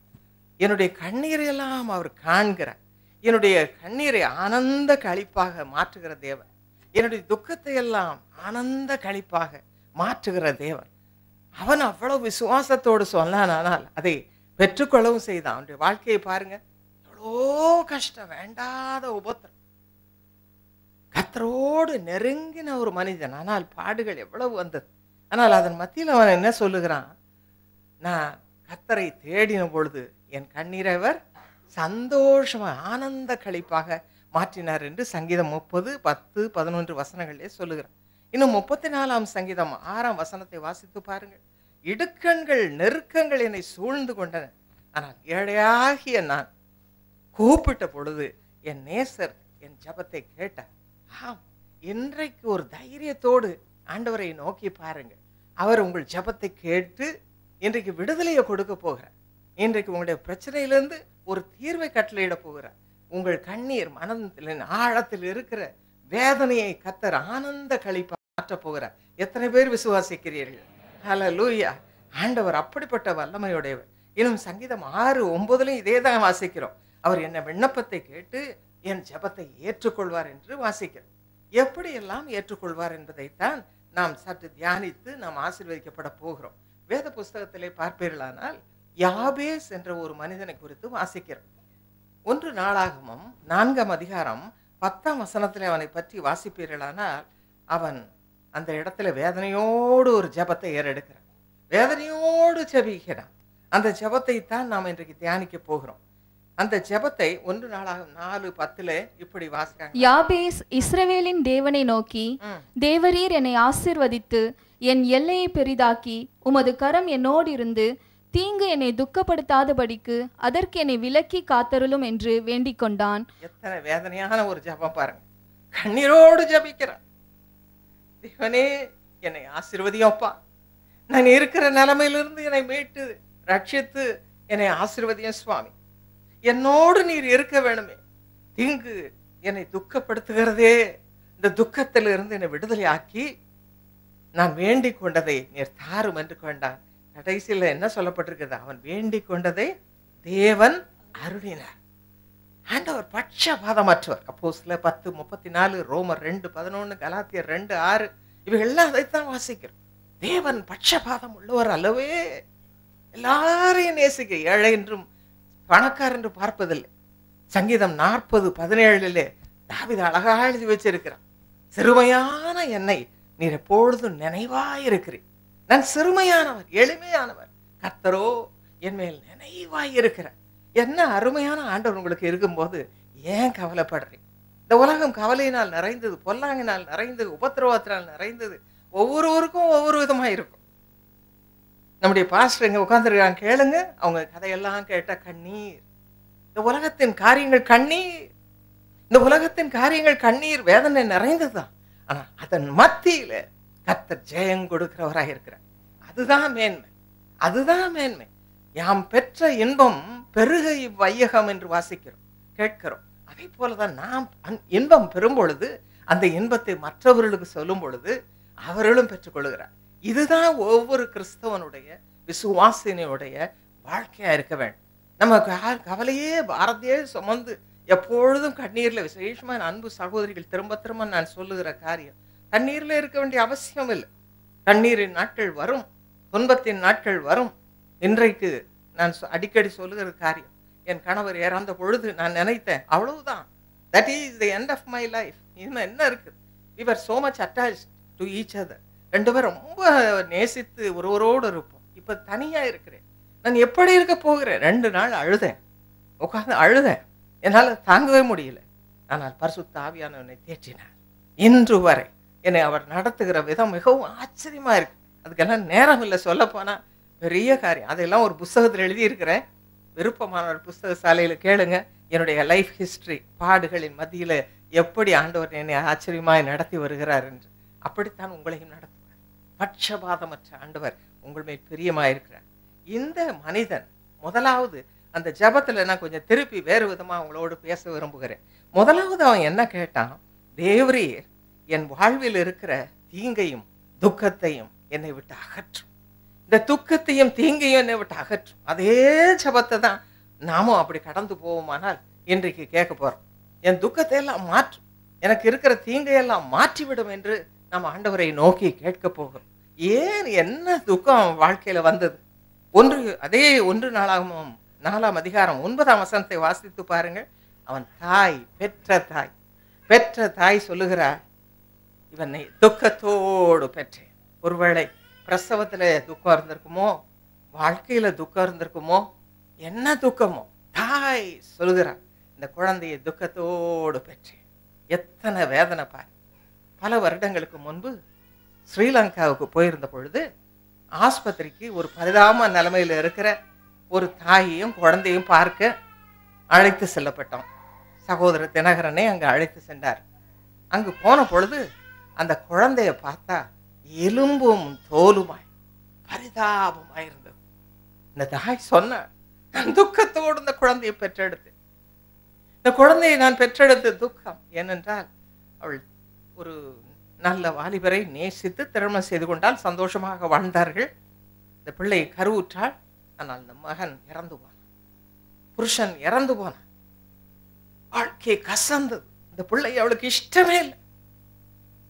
S4: என்னுடைய கண்ணீரை எல்லாம் அவர் காண்கிறார், என்னுடைய கண்ணீரை ஆனந்த களிப்பாக மாற்றுகிற தேவன், என்னுடைய துக்கத்தை எல்லாம் ஆனந்த களிப்பாக மாற்றுகிற தேவன். அவன் அவ்வளவு விசுவாசத்தோடு சொன்னான், ஆனால் அதை பெற்றுக்கொள்ளவும் செய்தான். அவனுடைய வாழ்க்கையை பாருங்க, எவ்வளோ கஷ்டம், வேண்டாத உபத்திரம், கர்த்தரோடு நெருங்கின ஒரு மனிதன், ஆனால் பாடுகள் எவ்வளவு வந்தது. ஆனால் அதன் மத்தியில் அவன் என்ன சொல்லுகிறான்? நான் கர்த்தரை தேடின பொழுது என் கண்ணீரை அவர் சந்தோஷமாக ஆனந்த களிப்பாக மாற்றினார் என்று சங்கீதம் 30:10-11 வசனங்களே சொல்லுகிறான். இன்னும் 34ஆம் சங்கீதம் 6ஆம் வசனத்தை வாசித்து பாருங்கள். இடுக்கண்கள் நெருக்கங்கள் என்னை சூழ்ந்து கொண்டன, ஆனால் ஏழையாகிய நான் கூப்பிட்ட பொழுது என் நேசர் என் ஜெபத்தை கேட்டார். ஆம், இன்றைக்கு ஒரு தைரியத்தோடு ஆண்டவரை நோக்கி பாருங்க. அவர் உங்கள் ஜெபத்தை கேட்டு இன்றைக்கு விடுதலையை கொடுக்க போகிறார். இன்றைக்கு உங்களுடைய பிரச்சனையிலிருந்து ஒரு தீர்வை கட்டளையிட போகிறார். உங்கள் கண்ணீர் மனதின் ஆழத்தில் இருக்கிற வேதனையை கர்த்தர் ஆனந்த களிப்பாக மாற்றப் போகிறார். எத்தனை பேர் விசுவாசிக்கிறீர்கள்? ஹல்லேலூயா! ஆண்டவர் அப்படிப்பட்ட வல்லமையுடையவர். இன்னும் சங்கீதம் 6:9 இதே தான் வாசிக்கிறோம். அவர் என்ன விண்ணப்பத்தை கேட்டு என் ஜெபத்தை ஏற்றுக்கொள்வார் என்று வாசிக்கிறோம். எப்படியெல்லாம் ஏற்றுக்கொள்வார் என்பதைத்தான் நாம் சற்று தியானித்து நாம் ஆசீர்வதிக்கப்பட போகிறோம். வேத புஸ்தகத்திலே பார்ப்பீர்களானால் யாபேஸ் என்ற ஒரு மனிதனை குறித்து வாசிக்கிறோம். 1 நாளாகமம் 4ஆம் அதிகாரம் 10ஆம் வசனத்திலே அவனை பற்றி வாசிப்பீர்களானால், அவன் அந்த இடத்துல வேதனையோடு ஒரு ஜெபத்தை ஏறெடுக்கிறான், வேதனையோடு ஜெபிக்கிறான். அந்த ஜெபத்தை தான் நாம் இன்றைக்கு தியானிக்க போகிறோம். அந்த ஜெபத்தை 1 நாளாகமம் 4:10 இப்படி வாசிக்காங்க.
S5: யாபேஸ் இஸ்ரவேலின் தேவனை நோக்கி, தேவரீர் என்னை ஆசீர்வதித்து என் எல்லையை பெரிதாக்கி உமது கரம் என்னோடு இருந்து தீங்கு என்னை துக்கப்படுத்தாதபடிக்கு அதற்கு என்னை விலக்கி காத்தருளும் என்று வேண்டிக் கொண்டான்.
S4: எத்தனை வேதனையான ஒரு ஜெபம் பாருங்க. கண்ணீரோடு ஜெபிக்கிறான். தேவனே என்னை ஆசீர்வதியோப்பா, நான் இருக்கிற நிலைமையிலிருந்து என்னை மீட்டு ரட்சித்து என்னை ஆசீர்வதியும் சுவாமி, என்னோடு நீர் இருக்க வேணுமே, தீங்கு என்னை துக்கப்படுத்துகிறதே, இந்த துக்கத்திலிருந்து என்னை விடுதலை ஆக்கி நான் வேண்டிக் கொண்டதை நீர் தாரும் என்று கொண்டான். கடைசியில் என்ன சொல்லப்பட்டிருக்கிறது? அவன் வேண்டிக் கொண்டதை தேவன் அருளினார். ஆண்டவர் பட்சபாதமற்றவர். அப்போஸ்தலர் 10:34, ரோமர் 2:11, கலாத்தியர் 2:6 இவைகள்லாம் அதைத்தான் வாசிக்கிறோம். தேவன் பட்சபாதம் உள்ளவர் அல்லவே. எல்லாரையும் நேசிக்க, ஏழை என்றும் பணக்காரர் என்று பார்ப்பதில்லை. சங்கீதம் 40:17 தாவீது அழகா எழுதி வச்சிருக்கிறான், சிறுமையான என்னை நீர் எப்பொழுதும் நினைவாயிருக்கிறேன். நான் சிறுமையானவர், எளிமையானவர், கர்த்தரோ என் மேல் நினைவாயிருக்கிறார். என்ன அருமையான ஆண்டவர் உங்களுக்கு இருக்கும்போது ஏன் கவலைப்படுறீங்க? இந்த உலகம் கவலையினால் நிறைந்தது, பொல்லாங்கினால் நிறைந்தது, உபத்திரவத்தினால் நிறைந்தது. ஒவ்வொருவருக்கும் ஒவ்வொரு விதமா இருக்கும். நம்முடைய பாஸ்டர் இங்க உட்கார்ந்துருக்காங்க, கேளுங்க, அவங்க கதையெல்லாம் கேட்ட கண்ணீர். இந்த உலகத்தின் காரியங்கள் கண்ணீர், இந்த உலகத்தின் காரியங்கள் கண்ணீர், வேதனை நிறைந்ததுதான். ஆனா அதன் மத்தியில கர்த்தர் ஜெயம் கொடுக்கிறவராக இருக்கிறார். அதுதான் மேன்மை, அதுதான் மேன்மை. யாம் பெற்ற இன்பம் பெருக இவ்வையகம் என்று வாசிக்கிறோம், கேட்கிறோம். அதே போலதான் நாம் இன்பம் பெறும் பொழுது அந்த இன்பத்தை மற்றவர்களுக்கு சொல்லும் பொழுது அவர்களும் பெற்றுக்கொள்கிறார். இதுதான் ஒவ்வொரு கிறிஸ்தவனுடைய விசுவாசினுடைய வாழ்க்கையா இருக்க வேண்டும். நம்ம கவலையே பாரதியே சுமந்து எப்பொழுதும் கண்ணீர்ல, விசேஷமா அன்பு சகோதரிகள் திரும்ப திரும்ப நான் சொல்லுகிற காரியம், கண்ணீர்ல இருக்க வேண்டிய அவசியம் இல்லை. கண்ணீரின் நாட்கள் வரும், துன்பத்தின் நாட்கள் வரும். இன்றைக்கு நான் அடிக்கடி சொல்லுகிற காரியம், என் கணவர் இறந்த பொழுது நான் நினைத்தேன், அவ்வளவுதான், that is the end of my life. இன்னும் என்ன இருக்குது? we were so much attached to each other. ரெண்டு பேரும் ரொம்ப நேசித்து ஒருவரோடு இருப்போம். இப்ப தனியா இருக்கிறேன், நான் எப்படி இருக்க போகிறேன்? 2 நாள் அழுதேன், உட்கார்ந்து அழுதேன், என்னால் தாங்கவே முடியல. ஆனால் பரிசுத்த ஆவியானவனை தேற்றினார். இன்று வரை என்னை அவர் நடத்துகிற விதம் மிகவும் ஆச்சரியமா இருக்கு. அதுக்கெல்லாம் நேரம் இல்லை, சொல்ல போனா பெரிய காரியம். அதெல்லாம் ஒரு புஸ்தகத்தில் எழுதியிருக்கிறேன், விருப்பமான புஸ்தக சாலையில கேளுங்க. என்னுடைய லைஃப் ஹிஸ்டரி, பாடுகளின் மத்தியில எப்படி ஆண்டவர் என்னை ஆச்சரியமாய் நடத்தி வருகிறார் என்று. அப்படித்தான் உங்களையும் நடத்துவார். பட்சபாதமற்ற ஆண்டவர் உங்கள் மேல் பிரியமாயிருக்கிறார். இந்த மனிதன் முதலாவது அந்த ஜபத்துல நான் கொஞ்சம் திருப்பி வேறு விதமா அவங்களோடு பேச விரும்புகிறேன். முதலாவது அவன் என்ன கேட்டான்? தேவரீர் என் வாழ்வில் இருக்கிற தீங்கையும் துக்கத்தையும் என்னை விட்டு அகற்றும், இந்த துக்கத்தையும் தீங்கையும் என்னை விட்டு அகற்றும். அதே ஜபத்தை தான் நாமும் அப்படி கடந்து போவோமானால் இன்றைக்கு கேட்க போறோம். என் துக்கத்தை எல்லாம் மாற்றும், எனக்கு இருக்கிற தீங்கையெல்லாம் மாற்றிவிடும் என்று நம்ம ஆண்டவரை நோக்கி கேட்க போகிறோம். ஏன், என்ன துக்கம் வாழ்க்கையில வந்தது? அதே 1 நாளாகமம் 4ஆம் அதிகாரம் 9ஆம் வசனத்தை வாசித்து பாருங்க. அவன் தாய், பெற்ற தாய் சொல்லுகிறார், இவனை துக்கத்தோடு பெற்றேன். ஒருவேளை பிரசவத்துல துக்கம் இருந்திருக்குமோ, வாழ்க்கையில துக்கம் இருந்திருக்குமோ, என்ன துக்கமோ, தாய் சொல்லுகிறார், இந்த குழந்தையை துக்கத்தோடு பெற்றேன். எத்தனை வேதனை பாரு. பல வருடங்களுக்கு முன்பு ஸ்ரீலங்காவுக்கு போயிருந்த பொழுது ஆஸ்பத்திரிக்கு ஒரு பரிதாப நிலைமையில இருக்கிற ஒரு தாயையும் குழந்தையும் பார்க்க அழைத்து செல்லப்பட்டோம். சகோதரர் தினகரனை அங்கு அழைத்து சென்றார். அங்கு போன பொழுது அந்த குழந்தைய பார்த்தா எலும்பும் தோலுமாய் பரிதாபமாய் இருந்தது. இந்த தாய் சொன்ன, நான் துக்கத்தோடு இந்த குழந்தையை பெற்றெடுத்து, இந்த குழந்தையை நான் பெற்றெடுத்த துக்கம் ஏனென்றால் அவள் ஒரு நல்ல வாலிபரை நேசித்து திருமணம் செய்து கொண்டால், சந்தோஷமாக வாழ்ந்தார்கள். இந்த பிள்ளை கருவுற்றாள். ஆனால் இந்த மகன் இறந்து போனான், புருஷன் இறந்து போனான். வாழ்க்கை கசந்தது. இந்த பிள்ளை அவளுக்கு இஷ்டமே இல்லை,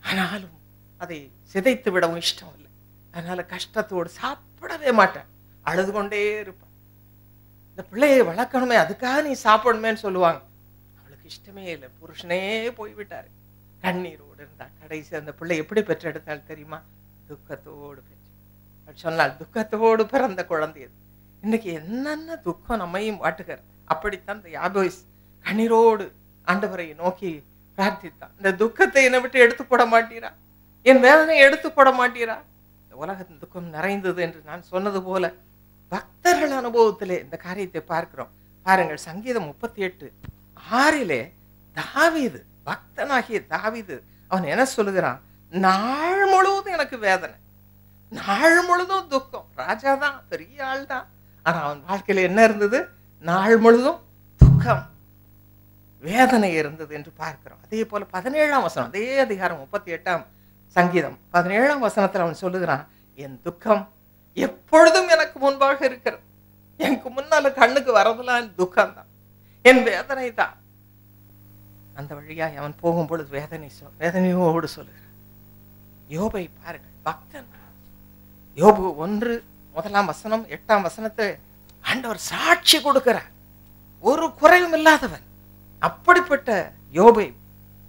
S4: ஆனாலும் அதை சிதைத்து விடவும் இஷ்டம் இல்லை. அதனால கஷ்டத்தோடு சாப்பிடவே மாட்டான், அழுது கொண்டே இருப்பான். இந்த பிள்ளையை வளர்க்கணுமே, அதுக்காக நீ சாப்பிடணுமேன்னு சொல்லுவாங்க. அவளுக்கு இஷ்டமே இல்லை. புருஷனே போய்விட்டாரு. கண்ணீரோடு இருந்தா. கடைசி அந்த பிள்ளை எப்படி பெற்றெடுத்தாள் தெரியுமா? துக்கத்தோடு பெற்று. சொன்னால் துக்கத்தோடு பிறந்த குழந்தை அது. இன்னைக்கு என்னென்ன துக்கம் நம்மையும் வாட்டுகிறது. அப்படித்தான் இந்த யாபேஸ் கண்ணீரோடு ஆண்டவரை நோக்கி பிரார்த்தித்தான். இந்த துக்கத்தை என்னை விட்டு எடுத்து போட மாட்டீரா, என் வேதனை எடுத்து போட மாட்டீரா. இந்த உலகத்தின் துக்கம் நிறைந்தது என்று நான் சொன்னது போல பக்தர்கள் அனுபவத்திலே இந்த காரியத்தை பார்க்கிறோம். பாருங்கள், சங்கீதம் 38:6 தாவீது, பக்தனாகிய தாவீது, அவன் என்ன சொல்லுகிறான்? நாள் முழுவதும் எனக்கு வேதனை, நாள் முழுதும் துக்கம். ராஜா தான், பெரிய ஆள் தான், ஆனா அவன் வாழ்க்கையில என்ன இருந்தது? நாள் முழுதும் துக்கம், வேதனை இருந்தது என்று பார்க்கிறோம். அதே போல 17ஆம் வசனம், அதே அதிகாரம் 38ஆம் சங்கீதம் 17ஆம் வசனத்தில் அவன் சொல்லுகிறான், என் துக்கம் எப்பொழுதும் எனக்கு முன்பாக இருக்கிறது. எனக்கு முன்னால கண்ணுக்கு வரதெல்லாம் துக்கம் தான், என் வேதனை தான். அந்த வழியா அவன் போகும் பொழுது வேதனையோடு சொல்லுகிறான். யோபை பாருங்கள், பக்தன் யோபு 1:1 வசனம் 8ஆம் வசனத்தை ஆண்டவர் சாட்சி கொடுக்கிறார். ஒரு குறைவும் இல்லாதவன். அப்படிப்பட்ட யோபை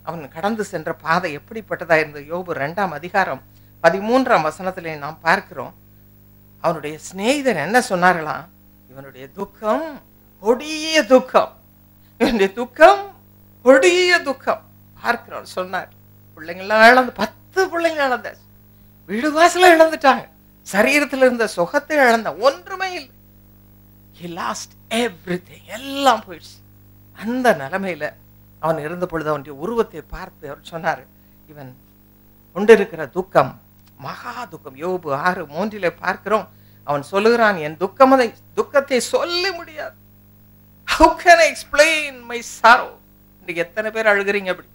S4: அவன் கடந்து சென்ற பாதை எப்படிப்பட்டதா இருந்தது? யோபு 2ஆம் அதிகாரம் 13ஆம் வசனத்திலே நாம் பார்க்கிறோம். அவனுடைய சிநேகிதன் என்ன சொன்னார்களாம்? இவனுடைய துக்கம் கொடிய துக்கம், இவனுடைய துக்கம் கொடிய துக்கம் பார்க்கிறோம் சொன்னார். பிள்ளைங்கள்லாம் இழந்து, 10 பிள்ளைங்க இழந்தாச்சு, வீடு வாசல இழந்துட்டாங்க, சரீரத்தில் இருந்த சுகத்தை இழந்த, ஒன்றுமே இல்லை. He lost everything, எல்லாம் போயிடுச்சு. அந்த நிலைமையில அவன் இருந்த பொழுது அவனுடைய உருவத்தை பார்த்து அவர் சொன்னார், இவன் கொண்டிருக்கிற துக்கம் மகா துக்கம். யோபு 6:3 பார்க்கிறோம். அவன் சொல்லுகிறான், என் துக்கத்தை சொல்ல முடியாது. How can I explain my sorrow? இன்னைக்கு எத்தனை பேர் அழுகிறீங்க? அப்படி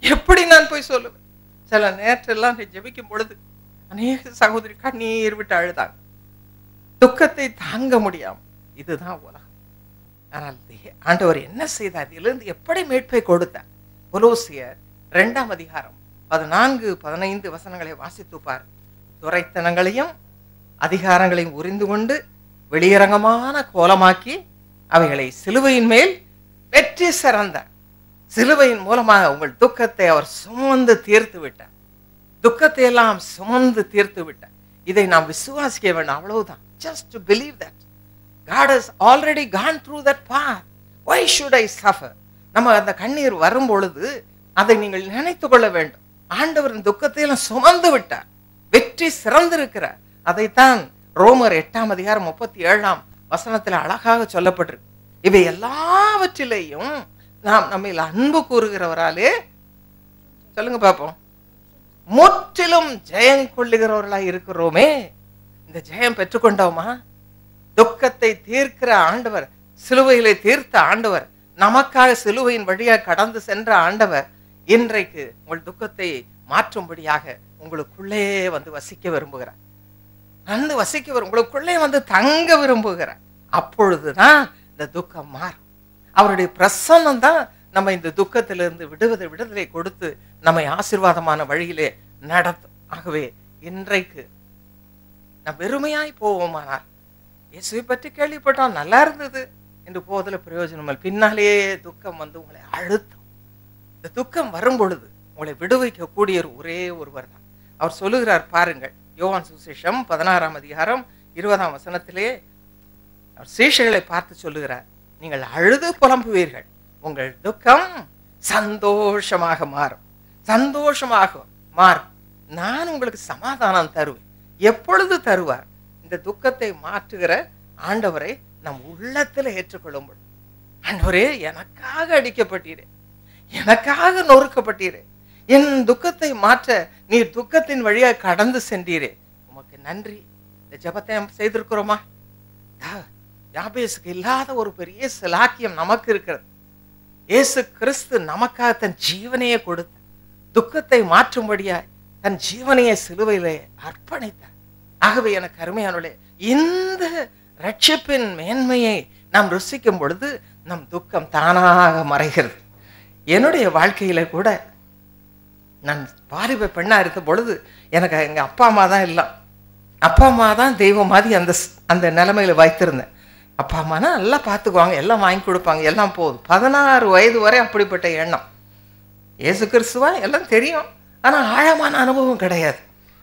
S4: எப்படி நான் போய் சொல்லுவேன்? சில நேரத்தெல்லாம் ஜெபிக்கும் பொழுது அநேக சகோதரி கண்ணீர் விட்டு அழுதாங்க, துக்கத்தை தாங்க முடியாம. இதுதான் உலகம். ஆனால் ஆண்டவர் என்ன செய்தார்? இதிலிருந்து எப்படி மீட்பை கொடுத்தார்? கொலோசியர் 2ஆம் அதிகாரம் 14-15 வசனங்களை வாசித்து பார். துரைத்தனங்களையும் அதிகாரங்களையும் உரிந்து கொண்டு வெளியரங்கமான கோலமாக்கி அவைகளை சிலுவையின் மேல் வெற்றி சிறந்தார். சிலுவையின் மூலமாக உங்கள் துக்கத்தை அவர் சுமந்து தீர்த்து விட்டார். துக்கத்தை எல்லாம் சுமந்து தீர்த்து விட்டார். இதை நாம் விசுவாசிக்க வேண்டும், அவ்வளவுதான். Just to believe that God has already gone through that path. Why should I suffer? நம்ம அந்த கண்ணீர் வரும் பொழுது அதை நீங்கள் நினைத்து கொள்ள வேண்டும். ஆண்டவரின் துக்கத்தை எல்லாம் சுமந்து விட்டார், வெற்றி சிறந்திருக்கிறார். அதைத்தான் ரோமர் 8ஆம் அதிகாரம் 37ஆம் வசனத்தில் அழகாக சொல்லப்பட்டிருக்கு. இவை எல்லாவற்றிலேயும் நாம் நம்மில் அன்பு கூறுகிறவராலே, சொல்லுங்க பார்ப்போம், முற்றிலும் ஜெயம் கொள்ளுகிறவர்களாய் இருக்கிறோமே. இந்த ஜெயம் பெற்றுக்கொண்டோமா? துக்கத்தை தீர்க்கிற ஆண்டவர், சிலுவையிலே தீர்த்த ஆண்டவர், நமக்காக சிலுவையின் வழியாக கடந்து சென்ற ஆண்டவர் இன்றைக்கு உங்கள் துக்கத்தை மாற்றும்படியாக உங்களுக்குள்ளே வந்து வசிக்க விரும்புகிறார். உங்களுக்குள்ளே வந்து தங்க விரும்புகிறார். அப்பொழுதுதான் இந்த துக்கம் மாறும். அவருடைய பிரசன்னம் தான் நம்ம இந்த துக்கத்திலிருந்து விடுதலை கொடுத்து நம்மை ஆசீர்வாதமான வழியிலே நடத்தும். ஆகவே இன்றைக்கு நாம் வெறுமையாய் போவோமானால், இயேசுவை பற்றி கேள்விப்பட்டோம், நல்லா இருந்தது என்று போதில் பிரயோஜனம். பின்னாலேயே துக்கம் வந்து உங்களை அழுத்தும். இந்த துக்கம் வரும் பொழுது உங்களை விடுவிக்க கூடிய ஒரே ஒருவர் தான். அவர் சொல்லுகிறார் பாருங்கள், யோவான் சுவிசேஷம் 16ஆம் அதிகாரம் 20ஆம் வசனத்திலே அவர் சீஷர்களை பார்த்து சொல்லுகிறார், நீங்கள் அழுது புலம்புவீர்கள், உங்கள் துக்கம் சந்தோஷமாக மாறும். சந்தோஷமாக மாறும். நான் உங்களுக்கு சமாதானம் தருவேன். எப்பொழுது தருவார்? இந்த துக்கத்தை மாற்றுகிற ஆண்டவரை நம் உள்ளத்தில் ஏற்றுக்கொள்ளும். ஆண்டவரே, எனக்காக அடிக்கப்பட்டீரே, எனக்காக நொறுக்கப்பட்டீரே, என் துக்கத்தை மாற்ற நீர் துக்கத்தின் வழியாக கடந்து சென்றீரே, உமக்கு நன்றி. இந்த ஜெபத்தை செய்திருக்கிறோமா? யாபேசுக்கு இல்லாத ஒரு பெரிய சிலாக்கியம் நமக்கு இருக்கிறது. இயேசு கிறிஸ்து நமக்காக தன் ஜீவனையே கொடுத்த, துக்கத்தை மாற்றும்படியாய் தன் ஜீவனையை சிலுவையிலே அர்ப்பணித்தார். ஆகவே எனக்கு அருமையானவர்களே, இந்த ரட்சிப்பின் மேன்மையை நாம் ருசிக்கும் பொழுது நம் துக்கம் தானாக மறைகிறது. என்னுடைய வாழ்க்கையில கூட நான் வாலிப பெண்ணா இருந்த பொழுது எனக்கு எங்க அப்பா அம்மா தான் இல்லை. அப்பா அம்மா தான் தெய்வம் மாதிரி அந்த நிலைமையில வைத்திருந்தேன். அப்பா அம்மானா நல்லா பார்த்துக்குவாங்க, எல்லாம் வாங்கி கொடுப்பாங்க, எல்லாம் போதும். 16 வயது வரை அப்படிப்பட்ட எண்ணம். இயேசு கிறிஸ்துவா எல்லாம் தெரியும், ஆனால் ஆழமான அனுபவம் கிடையாது.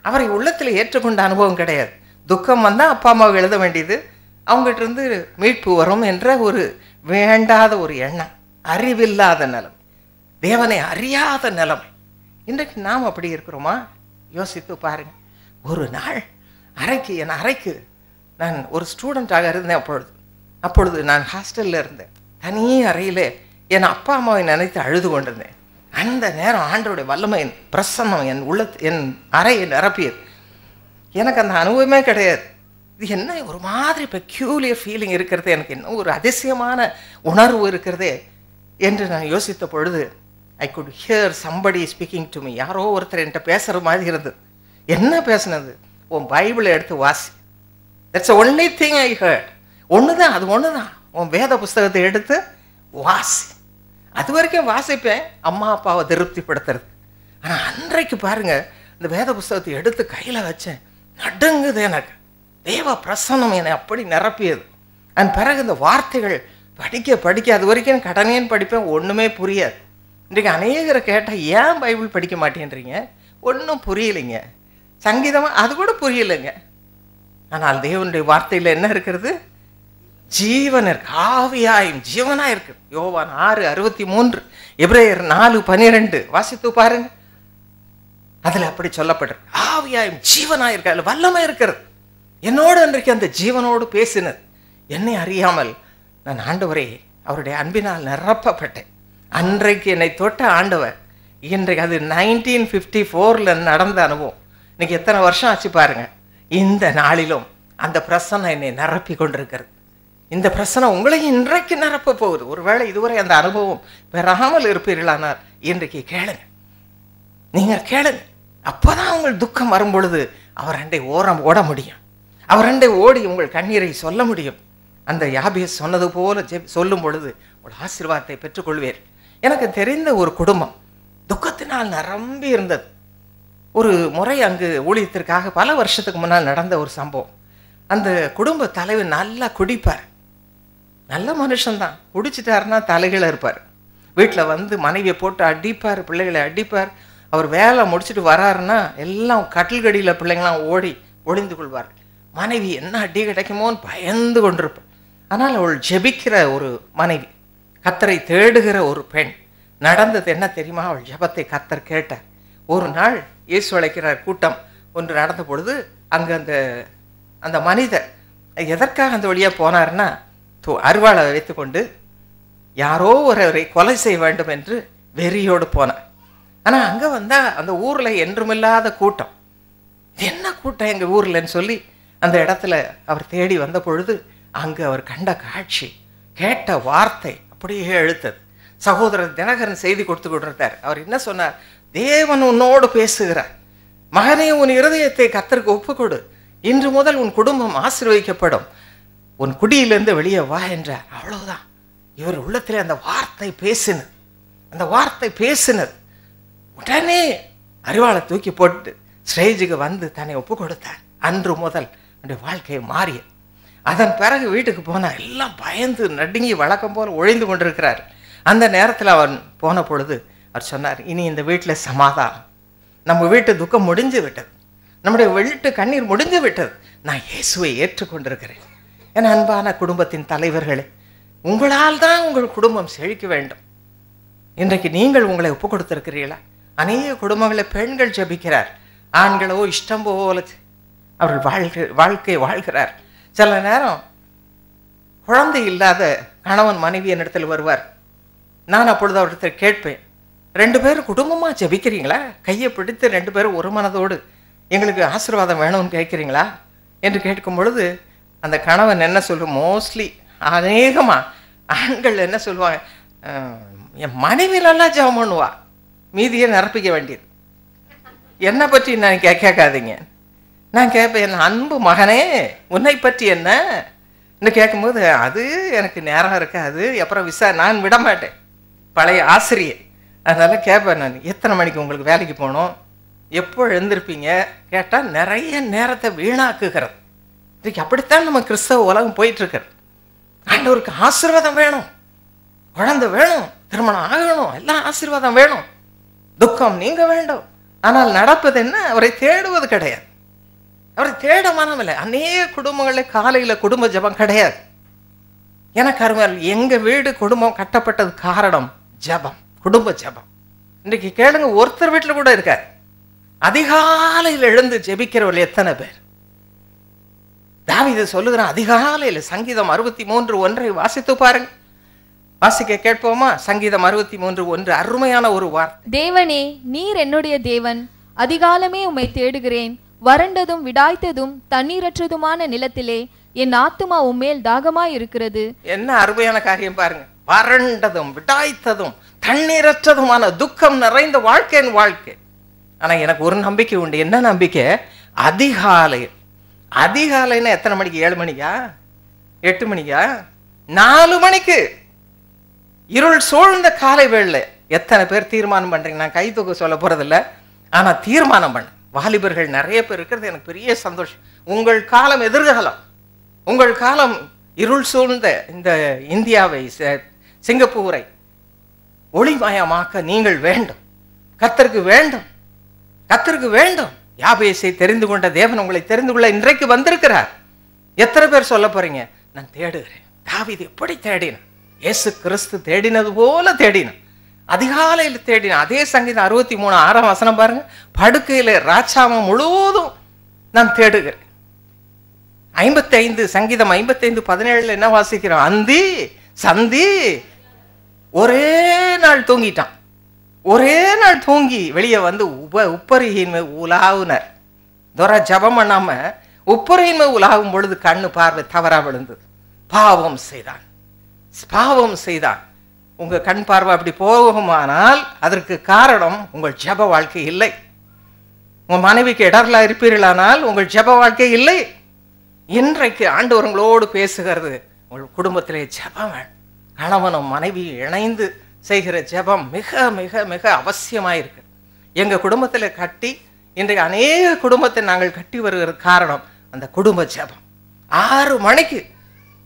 S4: அவரை உள்ளத்தில் ஏற்றுக்கொண்ட அனுபவம் கிடையாது. துக்கம் வந்தால் அப்பா அம்மாவை எழுத வேண்டியது, அவங்ககிட்ட இருந்து மீட்பு வரும் என்ற ஒரு வேண்டாத ஒரு எண்ணம், அறிவில்லாத நிலைமை, தேவனை அறியாத நிலைமை. இன்றைக்கு நாம் அப்படி இருக்கிறோமா? யோசித்து பாருங்கள். ஒரு நாள் என் அறைக்கு நான் ஒரு ஸ்டூடெண்ட்டாக இருந்தேன். அப்பொழுது நான் ஹாஸ்டலில் இருந்தேன். தனி அறையில் என் அப்பா அம்மாவை நினைத்து அழுது கொண்டிருந்தேன். அந்த நேரம் ஆண்டவருடைய வல்லமையின் பிரசன்னம் என் அறையை நிரப்பியது. எனக்கு அந்த அனுபவமே கிடையாது. இது என்ன ஒரு மாதிரி பெக்யூலியர் ஃபீலிங் இருக்கிறது, எனக்கு என்ன ஒரு அதிசயமான உணர்வு இருக்கிறதே என்று நான் யோசித்த பொழுது I could here somebody speaking to me. யாரோ ஒருத்தர் என்கிட்ட பேசுகிற மாதிரி இருந்தது. என்ன பேசுனது? உன் பைபிளை எடுத்து வாசி. That's only thing I heard. ஒன்று தான், அது ஒன்று தான். உன் வேத புஸ்தகத்தை எடுத்து வாசி. அது வரைக்கும் வாசிப்பேன், அம்மா அப்பாவை திருப்திப்படுத்துறது. ஆனால் அன்றைக்கு பாருங்கள், இந்த வேத புஸ்தகத்தை எடுத்து கையில் வச்சேன், நடுங்குது எனக்கு. தேவ பிரசன்னம் என்னை அப்படி நிரப்பியது. அதன் பிறகு இந்த வார்த்தைகள் படிக்க அது வரைக்கும் கடனேன்னு படிப்பேன், ஒன்றுமே புரியாது. இன்றைக்கு அநேகரை கேட்டால் ஏன் பைபிள் படிக்க மாட்டேன்றீங்க? ஒன்றும் புரியலைங்க. சங்கீதமாக அது கூட புரியலைங்க. ஆனால் தேவனுடைய வார்த்தையில் என்ன இருக்கிறது? ஜீவன் இருக்கு, ஆவியாயும் ஜீவனாக இருக்கு. யோவான் 6:63, எபிரேயர் 4:12 வாசித்து பாருங்க. அதில் அப்படி சொல்லப்பட்டிருக்கு, ஆவியாயும் ஜீவனாக இருக்கு, அதில் வல்லமை இருக்கிறது. என்னோடு அன்றைக்கு அந்த ஜீவனோடு பேசினது. என்னை அறியாமல் நான் ஆண்டவரே அவருடைய அன்பினால் நிரப்பப்பட்டேன். அன்றைக்கு என்னை தொட்ட ஆண்டவர். இன்றைக்கு அது 1954 நடந்த அனுபவம். இன்னைக்கு எத்தனை வருஷம் ஆச்சு பாருங்க. இந்த நாளிலும் அந்த பிரசன்னம் என்னை நிரப்பி கொண்டிருக்கிறது. இந்த பிரசன்னம் உங்களையும் இன்றைக்கு நிரப்ப போகுது. ஒருவேளை இதுவரை அந்த அனுபவம் பெறாமல் இருப்பீர்களானால் இன்றைக்கு கேளுங்க, நீங்கள் கேளுங்க. அப்போதான் உங்கள் துக்கம் வரும் பொழுது அவர் அண்டை ஓட முடியும். அவர் அண்டை ஓடி உங்கள் கண்ணீரை சொல்ல முடியும். அந்த யாபேஸ் சொன்னது போல சொல்லும் பொழுது ஒரு ஆசீர்வாதத்தை பெற்றுக்கொள்வீர். எனக்கு தெரிந்த ஒரு குடும்பம் துக்கத்தினால் நிரம்பி இருந்தது. ஒரு முறை அங்கு ஊழியத்திற்காக பல வருஷத்துக்கு முன்னால் நடந்த ஒரு சம்பவம். அந்த குடும்ப தலைவர் நல்லா குடிப்பார், நல்ல மனுஷன்தான். குடிச்சிட்டாருன்னா தலைகீழ இருப்பார். வீட்டில் வந்து மனைவியை போட்டு அடிப்பார், பிள்ளைகளை அடிப்பார். அவர் வேலை முடிச்சுட்டு வராருன்னா எல்லாம் கட்டில்கடியில் பிள்ளைங்களாம் ஓடி ஒளிந்து கொள்வார். மனைவி என்ன அடி கிடைக்குமோன்னு பயந்து கொண்டிருப்பார். ஆனால் அவள் ஜெபிக்கிற ஒரு மனைவி, கத்தரை தேடுகிற ஒரு பெண். நடந்தது என்ன தெரியுமா? அவள் ஜெபத்தை கத்தர் கேட்டார். ஒரு நாள் இயேசு அழைக்கிறார் கூட்டம் ஒன்று நடந்த பொழுது அங்கே அந்த மனிதர் எதற்காக அந்த வழியாக போனார்னா, அருவாளை வைத்துக்கொண்டு யாரோ ஒருவரை கொலை செய்ய வேண்டும் என்று வெறியோடு போனார். ஆனால் அங்கே வந்தால் அந்த ஊரில் என்றுமில்லாத கூட்டம். இது என்ன கூட்டம் எங்கள் ஊர்லன்னு சொல்லி அந்த இடத்துல அவர் தேடி வந்த பொழுது அங்கு அவர் கண்ட காட்சி, கேட்ட வார்த்தை அப்படியே எழுத்தது. சகோதரர் தினகரன் செய்தி கொடுத்து கொண்டிருந்தார். அவர் என்ன சொன்னார்? தேவன் உன்னோடு பேசுகிறார். மகனே, உன் இருதயத்தை கர்த்தருக்கு ஒப்புக்கொடு. இன்று முதல் உன் குடும்பம் ஆசீர்வதிக்கப்படும். உன் குடியிலிருந்து வெளியே வா என்றார். அவ்வளவுதான். இவர் உள்ளத்திலே அந்த வார்த்தை பேசினது. உடனே அறிவாளை தூக்கி போட்டு ஸ்டேஜுக்கு வந்து தன்னை ஒப்பு கொடுத்தார். அன்று முதல் அவனுடைய வாழ்க்கையை மாறிய. அதன் பிறகு வீட்டுக்கு போனால் எல்லாம் பயந்து நடுங்கி வழக்கம் போல் ஒழிந்து கொண்டிருக்கிறார். அந்த நேரத்தில் அவன் போன பொழுது அவர் சொன்னார், இனி இந்த வீட்டில் சமாதானம், நம்ம வீட்டு துக்கம் முடிஞ்சு விட்டது, நம்முடைய வீட்டு கண்ணீர் முடிஞ்சு விட்டது, நான் இயேசுவை ஏற்றுக்கொண்டிருக்கிறேன். என் அன்பான குடும்பத்தின் தலைவர்களே, உங்களால் தான் உங்கள் குடும்பம் செழிக்க வேண்டும். இன்றைக்கு நீங்கள் உங்களை ஒப்பு கொடுத்திருக்கிறீர்களா? அநேக குடும்பங்களில் பெண்கள் ஜெபிக்கிறார், ஆண்களோ இஷ்டம் போல அவர்கள் வாழ்க்கை வாழ்கிறார். சில நேரம் குழந்தை இல்லாத கணவன் மனைவி என்னிடத்தில் வருவார். நான் அப்பொழுது அவரிடத்தில் கேட்பேன், 2 பேரும் குடும்பமாக ஜெபிக்கிறீங்களா? கையை பிடித்து 2 பேரும் ஒரு மனதோடு எங்களுக்கு ஆசீர்வாதம் வேணும்னு கேட்குறீங்களா என்று கேட்கும் பொழுது அந்த கணவன் என்ன சொல்லுவோம்? மோஸ்ட்லி அநேகமாக ஆண்கள் என்ன சொல்லுவாங்க? என் மனைவி நல்லா ஜெபம் பண்ணுவா, மீதியை நிரப்பிக்க வேண்டியது, என்னை பற்றி நான் கேட்காதீங்க. நான் கேட்பேன், என் அன்பு மகனே உன்னை பற்றி என்ன கேட்கும்போது அது எனக்கு நேரம் இருக்காது, அப்புறம் நான் விட மாட்டேன், பழைய ஆசிரியர். அதனால் கேட்பேன், நான் எத்தனை மணிக்கு உங்களுக்கு வேலைக்கு போகணும், எப்போ எழுந்திருப்பீங்க கேட்டால் நிறைய நேரத்தை வீணாக்குகிறது. இன்றைக்கு அப்படித்தான் நம்ம கிறிஸ்தவ உலகம் போயிட்டுருக்கிறது. ஆண்டவருக்கு ஆசீர்வாதம் வேணும், குழந்தை வேணும், திருமணம் ஆகணும், எல்லாம் ஆசீர்வாதம் வேணும், துக்கம் நீங்க வேண்டும், ஆனால் நடப்பது என்ன? அவரை தேடுவது கிடையாது. அவரை தேட மனமில்லை. அநேக குடும்பங்களில் காலையில் குடும்ப ஜபம் கிடையாது. எனக்கு அருமையால் எங்க வீடு குடும்பம் கட்டப்பட்டது காரணம் ஜபம், குடும்ப ஜபம். இன்றைக்கு கேளுங்க, ஒருத்தர் வீட்டில் கூட இருக்காரு அதிகாலையில் எழுந்து ஜெபிக்கிறவர்கள் எத்தனை பேர்? தாவீது சொல்லுகிறான் அதிகாலையில். சங்கீதம் 63:1 வாசித்து பாருங்க. வாசிக்க கேட்போமா? சங்கீதம் 63:1 அருமையான ஒரு வார்த்தை.
S5: தேவனே, நீர் என்னுடைய தேவன், அதிகாலமே உம்மை தேடுகிறேன். வறண்டதும் விடாய்த்ததும் தண்ணீரற்றதுமான நிலத்திலே என் ஆத்துமா உம்மேல் தாகமாய் இருக்கிறது.
S4: என்ன அருமையான காரியம் பாருங்க. வறண்டதும் விடாய்த்ததும் தண்ணீரற்றதுமான துக்கம் நிறைந்த வாழ்க்கையின் வாழ்க்கை. ஆனா எனக்கு ஒரு நம்பிக்கை உண்டு. என்ன நம்பிக்கை? அதிகாலை. அதிகாலைன்னா எத்தனை மணிக்கு? 7 மணிக்கா? 8 மணிக்கா? 4 மணிக்கு இருள் சூழ்ந்த காலை வேளை. எத்தனை பேர் தீர்மானம் பண்றீங்க? நான் கை தூக்க சொல்ல போறதில்ல, ஆனா தீர்மானம் பண்ண வாலிபர்கள் நிறைய பேர் இருக்கிறது எனக்கு பெரிய சந்தோஷம். உங்கள் காலம் எதிர்காலம். உங்கள் காலம் இருள் சூழ்ந்த இந்த இந்தியாவை, சிங்கப்பூரை ஒளிமயமாக்க நீங்கள் வேண்டும். கர்த்தருக்கு வேண்டும், கர்த்தருக்கு வேண்டும். யாபேசை தெரிந்து கொண்ட தேவன் உங்களை தெரிந்து கொள்ள இன்றைக்கு வந்திருக்கிறார். எத்தனை பேர் சொல்ல போறீங்க? நான் தேடுகிறேன். தாவீது எப்படி தேடினான்? இயேசு கிறிஸ்து தேடினது போல தேடினான். அதிகாலையில் தேடினான். அதே சங்கீதம் 63:6 பாருங்க. படுக்கையில ராட்சாமம் முழுவதும் நான் தேடுகிறேன். 55 சங்கீதம் 55:17 என்ன வாசிக்கிறோம்? அந்தி சந்தி ஒரே நாள் தூங்கிட்டான். ஒரே நாள் தூங்கி வெளியே வந்து உப்பரியின் உலாவுனர். துர ஜபம் பண்ணாம உப்பரியின் உலாவும் பொழுது கண்ணு பார்வை தவறா விழுந்தது. பாவம் செய்தான், பாவம் செய்தான். உங்க கண் பார்வை அப்படி போகுமானால் அதற்கு காரணம் உங்கள் ஜப வாழ்க்கை இல்லை. உங்க மனைவிக்கு இடர்லா இருப்பீர்களானால் உங்கள் ஜப வாழ்க்கை இல்லை. இன்றைக்கு ஆண்டவர் உங்களோடு பேசுகிறது. உங்கள் குடும்பத்திலே ஜபம், கணவனும் மனைவி இணைந்து செய்கிற ஜபம் மிக மிக மிக அவசியமாயிருக்கு. எங்க குடும்பத்தில் கட்டி இன்றைக்கு அநேக குடும்பத்தை நாங்கள் கட்டி வருகிற காரணம் அந்த குடும்ப ஜபம். 6 மணிக்கு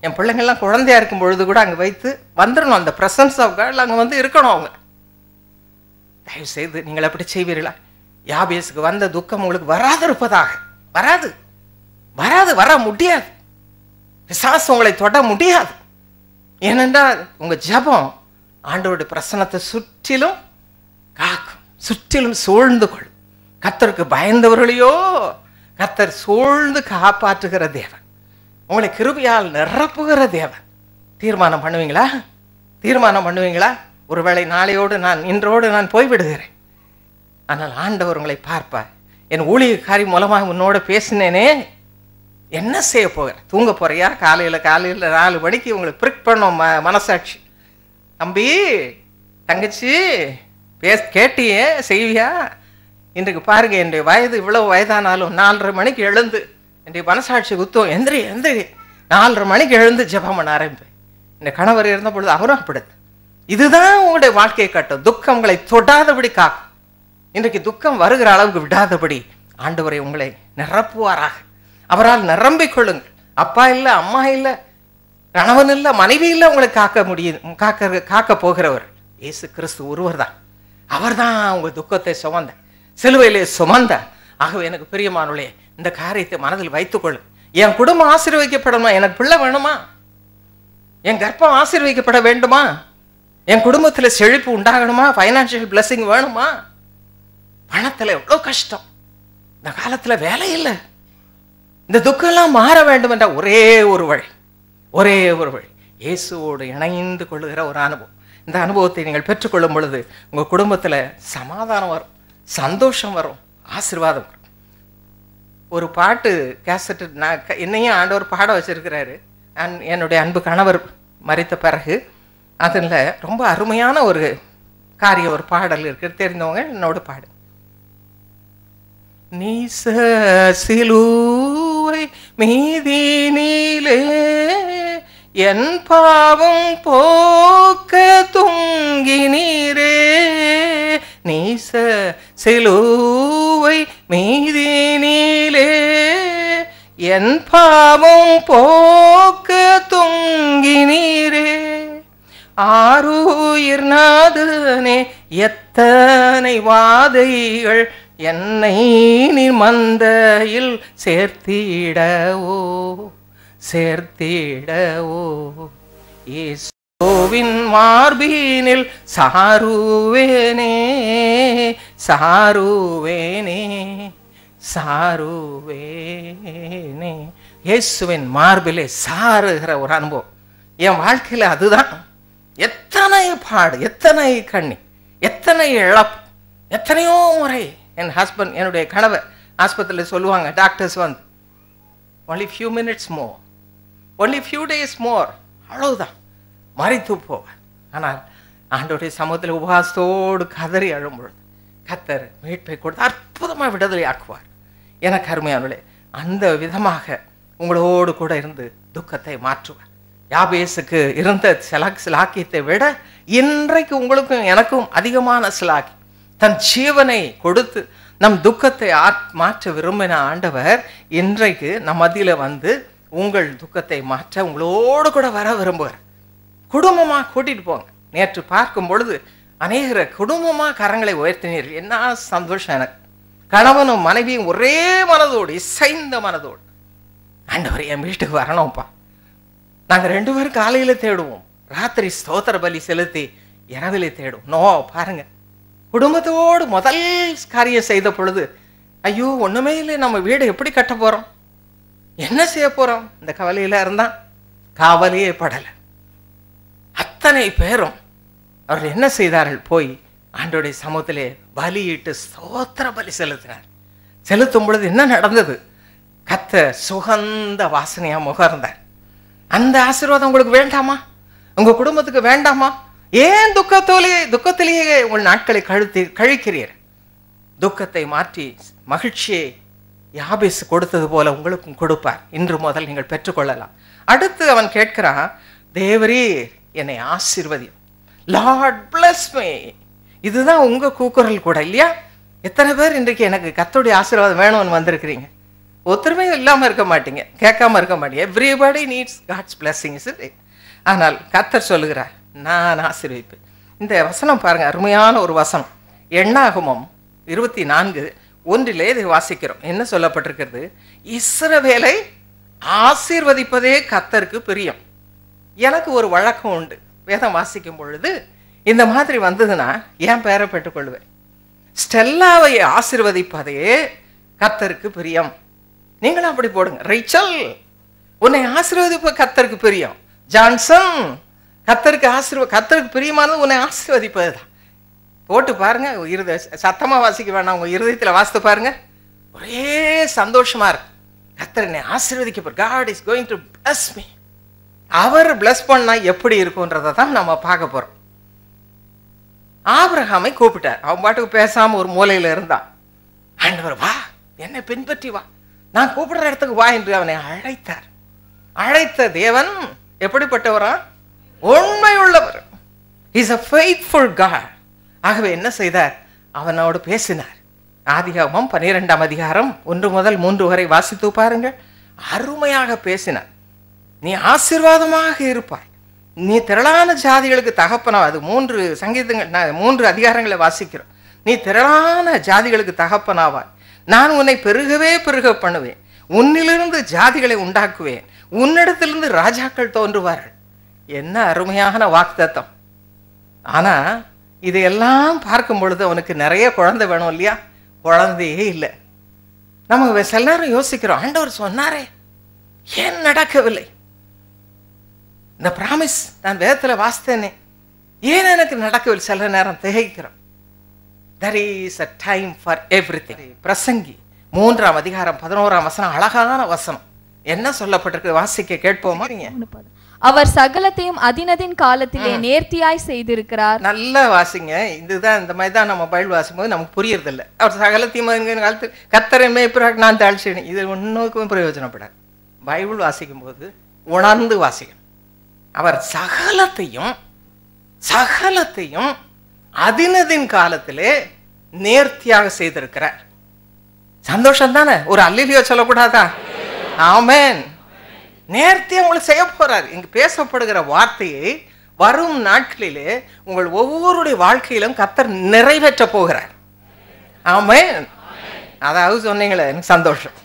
S4: என் பிள்ளைங்கள்லாம் குழந்தையா இருக்கும் பொழுது கூட அங்கே வைத்து வந்துடணும். அந்த பிரசன்ஸ் ஆஃப் காட் அங்கே வந்து இருக்கணும். அவங்க தயவு செய்து நீங்கள் எப்படி செய்வீர்களா? யாபேசுக்கு வந்த துக்கம் உங்களுக்கு வராது இருப்பதாக. வராது, வராது, வர முடியாது. பிசாசு உங்களை தொட முடியாது. ஏனென்றால் உங்க ஜபம் ஆண்டவருடைய பிரசன்னத்தை சுற்றிலும் காக்கும், சுற்றிலும் சூழ்ந்து கொள்ளும். கர்த்தருக்கு பயந்தவர்களையோ கர்த்தர் சூழ்ந்து காப்பாற்றுகிற தேவன், உங்களை கிருபையால் நிரப்புகிற தேவன். தீர்மானம் பண்ணுவீங்களா? தீர்மானம் பண்ணுவீங்களா? ஒருவேளை நாளையோடு இன்றோடு நான் போய்விடுகிறேன், ஆனால் ஆண்டவர் உங்களை பார்ப்பார். என் ஊழியக்காரி மூலமாக உன்னோட பேசினேனே, என்ன செய்ய போகிற? தூங்க போறியா? காலையில் 4 மணிக்கு உங்களுக்கு பிரிக் பண்ணோம் மனசாட்சி. தம்பி, தங்கச்சி, கேட்டியே, செய்வியா? இன்றைக்கு பாருங்க, என்னுடைய வயது இவ்வளவு வயதானாலும் 4:30 மணிக்கு எழுந்து என்னுடைய மனசாட்சி குத்தம். எந்திரி 4:30 மணிக்கு எழுந்து ஜெபம் பண்ண ஆரம்பிப்பேன். இந்த கணவர் இருந்த பொழுது அவரும் அப்படிது. இதுதான் உங்களுடைய வாழ்க்கையை கட்டும். துக்கம் உங்களை தொடாதபடி காக்கும். இன்றைக்கு துக்கம் வருகிற அளவுக்கு விடாதபடி ஆண்டவரை உங்களை நிரப்புவாராக. அவரால் நிரம்பிக் கொள்ளுங்கள். அப்பா இல்லை, அம்மா இல்லை, கணவன் இல்லை, மனைவி இல்லை, உங்களை காக்க முடியும். காக்க போகிறவர் இயேசு கிறிஸ்து ஒருவர் தான். அவர் தான் உங்க துக்கத்தை சுமந்த, சிலுவையிலே சுமந்த. ஆகவே எனக்கு பிரியமானவர்களே, இந்த காரியத்தை மனதில் வைத்துக் கொள்ளு. என் குடும்பம் ஆசீர்வதிக்கப்படணுமா? எனக்கு பிள்ளை வேணுமா? என் கர்ப்பம் ஆசீர்வதிக்கப்பட வேண்டுமா? என் குடும்பத்தில் செழிப்பு உண்டாகணுமா? ஃபைனான்சியல் பிளஸிங் வேணுமா? பணத்தில் எவ்வளோ கஷ்டம், இந்த காலத்தில் வேலை இல்லை. இந்த துக்கம் எல்லாம் மாற வேண்டும் என்ற ஒரே ஒரு வழி இயேசுவோடு இணைந்து கொள்ளுகிற ஒரு அனுபவம். இந்த அனுபவத்தை நீங்கள் பெற்றுக்கொள்ளும் பொழுது உங்கள் குடும்பத்தில் சமாதானம் வரும், சந்தோஷம் வரும், ஆசீர்வாதம் வரும். ஒரு பாட்டு கேசட்டு என்னையும் ஆண்டவர் பாட வச்சிருக்கிறாரு. என்னுடைய அன்பு கணவர் மரித்த பிறகு அதில் ரொம்ப அருமையான ஒரு காரியம், ஒரு பாடல் இருக்கு. தெரிந்தவங்க என்னோட பாடு. நீச சிலுவை மீதினிலே என் பாவம் போக்க துங்கினீரே, நீச சிலுவை மீதினிலே என் பாவம் போக்க துங்கினீரே, ஆருயிர் நாதனே எத்தனை வாதைகள் என்னை நீ மந்தையில் சேர்த்திடவோ சேர்த்திடவோ இயேசுவின் மார்பினில் சாருவேனே சாருவேனே சாருவேனே. இயேசுவின் மார்பிலே சாருகிற ஒரு அனுபவம் என் வாழ்க்கையில் அதுதான். எத்தனை பாடு, எத்தனை கண்ணி, எத்தனை இழப்பு, எத்தனையோ முறை என் ஹஸ்பண்ட், என்னுடைய கணவர் ஆஸ்பத்திரியில் சொல்லுவாங்க, டாக்டர்ஸ் வந்து only few minutes more, only few days more, அவ்வளவுதான் மறித்து போவேன். ஆனால் ஆண்டவருடைய சமூகத்தில் உபவாசத்தோடு கதறி அழும்பொழுது கர்த்தர் மீட்பை கொடுத்து அற்புதமாக விடுதலை ஆக்குவார். எனக்கு அருமையானவர்களே, அந்த விதமாக உங்களோடு கூட இருந்து துக்கத்தை மாற்றுவார். யாபேசுக்கு இருந்த சிலாக்கியத்தை விட இன்றைக்கு உங்களுக்கும் எனக்கும் அதிகமான சிலாக்கி தன் ஜீவனை கொடுத்து நம் துக்கத்தை மாற்ற விரும்பின ஆண்டவர் இன்றைக்கு நம் மத்தியில வந்து உங்கள் துக்கத்தை மாற்ற உங்களோடு கூட வர விரும்புவார். குடும்பமா கூட்டிட்டு போங்க. நேற்று பார்க்கும் பொழுது அநேகர குடும்பமா கரங்களை உயர்த்தினீர்கள். என்ன சந்தோஷம் எனக்கு. கணவனும் மனைவியும் ஒரே மனதோடு, இசைந்த மனதோடு, ஆண்டவர் என் வீட்டுக்கு வரணும்ப்பா, நாங்கள் 2 பேரும் காலையில தேடுவோம், ராத்திரி ஸ்தோத்திர பலி செலுத்தி இரவிலே தேடுவோம். நோ, பாருங்க, குடும்பத்தோடு முதல் காரியம் செய்த பொழுது ஐயோ ஒண்ணுமே இல்லை, நம்ம வீடு எப்படி கட்ட போறோம், என்ன செய்ய போறோம், இந்த கவலையில இருந்தா கவலையே படலை. அத்தனை பேரும் அவர்கள் என்ன செய்தார்கள், போய் ஆண்டவருடைய சமூகத்திலே பலியிட்டு ஸ்தோத்திர பலி செலுத்தினார். செலுத்தும் பொழுது என்ன நடந்தது, கர்த்தர் சுகந்த வாசனையா முகர்ந்தார். அந்த ஆசீர்வாதம் உங்களுக்கு வேண்டாமா, உங்க குடும்பத்துக்கு வேண்டாமா? ஏன் துக்கத்திலேயே உங்கள் நாட்களை கழிக்கிறீர்? துக்கத்தை மாற்றி மகிழ்ச்சியை யாபேசு கொடுத்தது போல உங்களுக்கும் கொடுப்பார். இன்று முதல் நீங்கள் பெற்றுக்கொள்ளலாம். அடுத்து அவன் கேட்கிறான், தேவரே என்னை ஆசீர்வதி, லார்ட் பிளஸ் மீ. இதுதான் உங்க கூக்குரல் கூட இல்லையா? எத்தனை பேர் இன்றைக்கு எனக்கு கர்த்தருடைய ஆசீர்வாதம் வேணும்னு வந்திருக்கிறீங்க? ஒருத்தருமே இல்லாம இருக்க மாட்டீங்க, கேட்காம இருக்க மாட்டீங்க. Everybody needs God's blessings. ஆனால் கர்த்தர் சொல்லுகிறார், நான் ஆசீர்வதிப்பேன். இந்த வசனம் பாருங்க, அருமையான ஒரு வசனம். எண்ணாகமம் 24:1 இதை வாசிக்கிறோம். என்ன சொல்லப்பட்டிருக்கிறது, இஸ்ரவேலை ஆசீர்வதிப்பதே கர்த்தருக்கு பிரியம். எனக்கு ஒரு வழக்கம் உண்டு, வேதம் வாசிக்கும் பொழுது இந்த மாதிரி வந்ததுன்னா என் பேரை பெற்றுக்கொள்வேன். ஸ்டெல்லாவை ஆசீர்வதிப்பதே கர்த்தருக்கு பிரியம். நீங்களும் அப்படி போடுங்க. ரைச்சல் உன்னை ஆசீர்வதிப்ப கர்த்தருக்கு பிரியம். ஜான்சன் கர்த்தருக்கு பிரியமானது உன்னை ஆசீர்வதிப்பது தான். போட்டு பாருங்க, சத்தமா வாசிக்க வேணாம், உங்க இருதயத்தில் வாசித்து பாருங்க, ஒரே சந்தோஷமா இருக்கு. கர்த்தர் என்னை ஆசீர்வதிக்க, God is going to bless me. அவர் பிளஸ் பண்ணா எப்படி இருக்கும்ன்றதை தான் நம்ம பார்க்க போறோம். ஆபிரகாமை கூப்பிட்டார். அவன் பாட்டுக்கு பேசாம ஒரு மூலையில இருந்தான். ஆண்டவர், வா, என்னை பின்பற்றி வா, நான் கூப்பிடுற இடத்துக்கு வா என்று அவனை அழைத்தார். அழைத்த தேவன் எப்படிப்பட்டவரா? உண்மை உள்ளவர். He's a faithful God. ஆகவே என்ன செய்தார், அவனோடு பேசினார். ஆதியாகமம் 12:1-3 வாசித்து பாருங்கள். அருமையாக பேசினார். நீ ஆசீர்வாதமாக இருப்பாய், நீ திரளான ஜாதிகளுக்கு தகப்பனா. அது 3 சங்கீதங்கள், 3 அதிகாரங்களை வாசிக்கிறோம். நீ திரளான ஜாதிகளுக்கு தகப்பனாவாய், நான் உன்னை பெருகவே பெருக பண்ணுவேன், உன்னிலிருந்து ஜாதிகளை உண்டாக்குவேன், உன்னிடத்திலிருந்து ராஜாக்கள் தோன்றுவார்கள். என்ன அருமையான வாக்குத்தத்தம். ஆனா இதையெல்லாம் பார்க்கும் பொழுது அவனுக்கு நிறைய குழந்தை வேணும் இல்லையா? குழந்தையே இல்லை. நம்ம சில நேரம் யோசிக்கிறோம், ஆண்டவர் சொன்னாரே ஏன் நடக்கவில்லை? இந்த பிராமிஸ் நான் வேதத்தில் வாசித்தேனே, ஏன் எனக்கு நடக்கவில்லை? சில நேரம் திகைக்கிறோம். There is a time for everything. பிரசங்கி 3:11 அழகான வசனம். என்ன சொல்லப்பட்டிருக்கு, வாசிக்க கேட்போமா?
S5: அவர் சகலத்தையும் அதினதின் காலத்திலே நேர்த்தியாய் செய்திருக்கிறார்.
S4: நல்லா வாசிங்க. இதுதான், இந்த மாதிரி தான் நம்ம பைபிள் வாசிக்கும் போது நமக்கு புரியறது இல்லை. அவர் சகலத்தையும் காலத்தில் கர்த்தரை மேய்ப்பராக நான் தாழ்ச்சினேன், இது ஒன்றுக்கும் பிரயோஜனப்படாது. பைபிள் வாசிக்கும் போது உணர்ந்து வாசிக்கணும். அவர் சகலத்தையும் அதினதின் காலத்திலே நேர்த்தியாக செய்திருக்கிறார். சந்தோஷம் தானே? ஒரு அல்லேலூயா சொல்லக்கூடாதா? ஆமென். நேர்த்தியா உங்களுக்கு செய்ய போறார். இங்கு பேசப்படுகிற வார்த்தையை வரும் நாட்களிலே உங்கள் ஒவ்வொருடைய வாழ்க்கையிலும் கர்த்தர் நிறைவேற்ற போகிறார். ஆமென். அதாவது சொன்னீங்களே, எனக்கு சந்தோஷம்.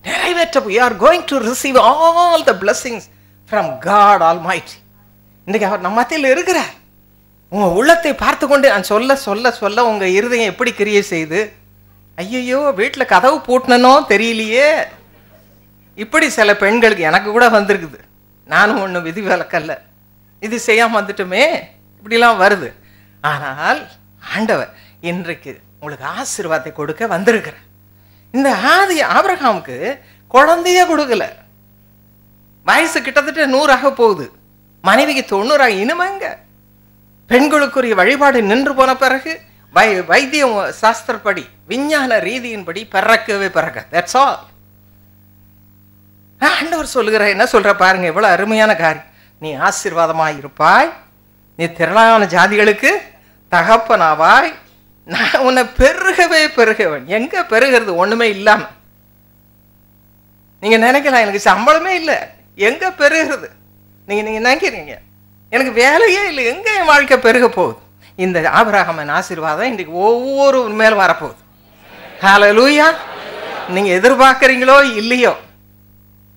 S4: நிறைவேற்ற we are going to receive all the blessings from God Almighty. இன்னைக்கு அவர் நம்ம மத்தியில் இருக்கிறார். உங்க உள்ளத்தை பார்த்து கொண்டு நான் சொல்ல சொல்ல சொல்ல உங்க இருதயம் எப்படி கிரியை செய்து, ஐயோ வீட்டில் கதவு பூட்டினனோ தெரியலையே. இப்படி சில பெண்களுக்கு எனக்கு கூட வந்திருக்குது. நானும் ஒன்றும் விதி விலக்கல்ல, இது செய்யாம வந்துட்டுமே, இப்படிலாம் வருது. ஆனால் ஆண்டவர் இன்றைக்கு உங்களுக்கு ஆசீர்வாதத்தை கொடுக்க வந்திருக்கிற. இந்த ஆதி ஆபிரகாமுக்கு குழந்தைய கொடுக்கல. வயசு கிட்டத்தட்ட 100 போகுது, மனைவிக்கு 90. இனிமேங்க பெண்களுக்குரிய வழிபாடு நின்று போன பிறகு வைத்திய சாஸ்திரப்படி விஞ்ஞான ரீதியின்படி பிறக்கவே பிறக்க. That's all. ஆண்டவர் சொல்லுகிற என்ன சொல்ற பாருங்க, எவ்வளவு அருமையான காரியம். நீ ஆசீர்வாதமாய் இருப்பாய், நீ திரளான ஜாதிகளுக்கு தகப்பனாவாய், நான் உன்னை பெருகவே பெருகவன். எங்க பெருகிறது? ஒண்ணுமே இல்லாம. நீங்க நினைக்கலாம் எனக்கு சம்பளமே இல்லை, எங்க பெருகிறது? நீங்க நினைக்கிறீங்க எனக்கு வேலையே இல்லை, எங்க என் வாழ்க்கை பெருக போகுது? இந்த ஆபிரகாமின் ஆசீர்வாதம் இன்றைக்கு ஒவ்வொரு மேல வரப்போகுது. ஹல்லேலூயா. நீங்க எதிர்பார்க்கறீங்களோ இல்லையோ,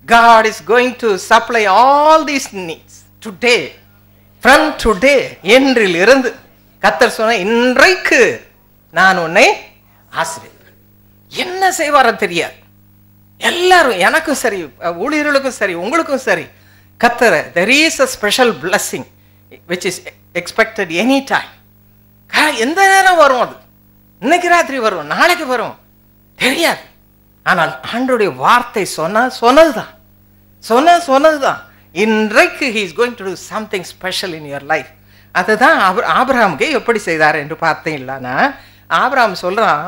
S4: God is going to supply all these needs today. From today, என்றிலிருந்து கர்த்தர் சொன்ன இன்றைக்கு நான் உன்னை ஆசீர்வதிப்பேன். என்ன செய்வாரோ தெரியாது. எல்லாரும், எனக்கும் சரி, ஊழியர்களுக்கும் சரி, உங்களுக்கும் சரி, கர்த்தர் there is a special blessing which is expected any time. எந்த நேரம் வரும், அது இன்னைக்கு ராத்திரி வரும், நாளைக்கு வரும் தெரியாது. ஆனால் ஆண்டவருடைய வார்த்தை சொன்னதுதான். இன்றைக்கு he is going to do something special in your life. அதுதான் ஆபிரகாமுக்கு எப்படி செய்தார் என்று பார்த்தீங்களான்னா, ஆபிரகாம் சொல்றான்,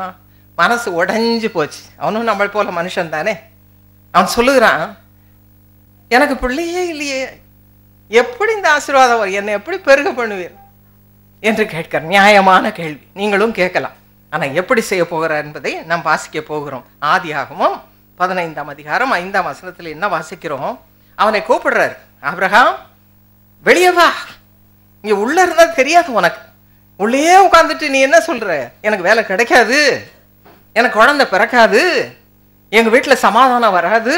S4: மனசு உடைஞ்சு போச்சு. அவனும் நம்ம போல மனுஷன் தானே. அவன் சொல்லுகிறான், எனக்கு பிள்ளையே இல்லையே, எப்படி இந்த ஆசீர்வாதம் வரும், என்னை எப்படி பெருக பண்ணுவீர் என்று கேட்கிற நியாயமான கேள்வி. நீங்களும் கேட்கலாம். ஆனா எப்படி செய்ய போகிறார் என்பதை நாம் வாசிக்க போகிறோம். ஆதியாகமம் 15ஆம் அதிகாரம் 5ஆம் வசனத்தில் என்ன வாசிக்கிறோம்? அவனை கூப்பிடுறாரு, ஆபிரகாம் வெளியே வா, இங்க உள்ள இருந்தா தெரியாது உனக்கு, உள்ளே உட்கார்ந்துட்டு நீ என்ன சொல்ற, எனக்கு வேலை கிடைக்காது, எனக்கு குழந்தை பிறக்காது, எங்க வீட்டுல சமாதானம் வராது,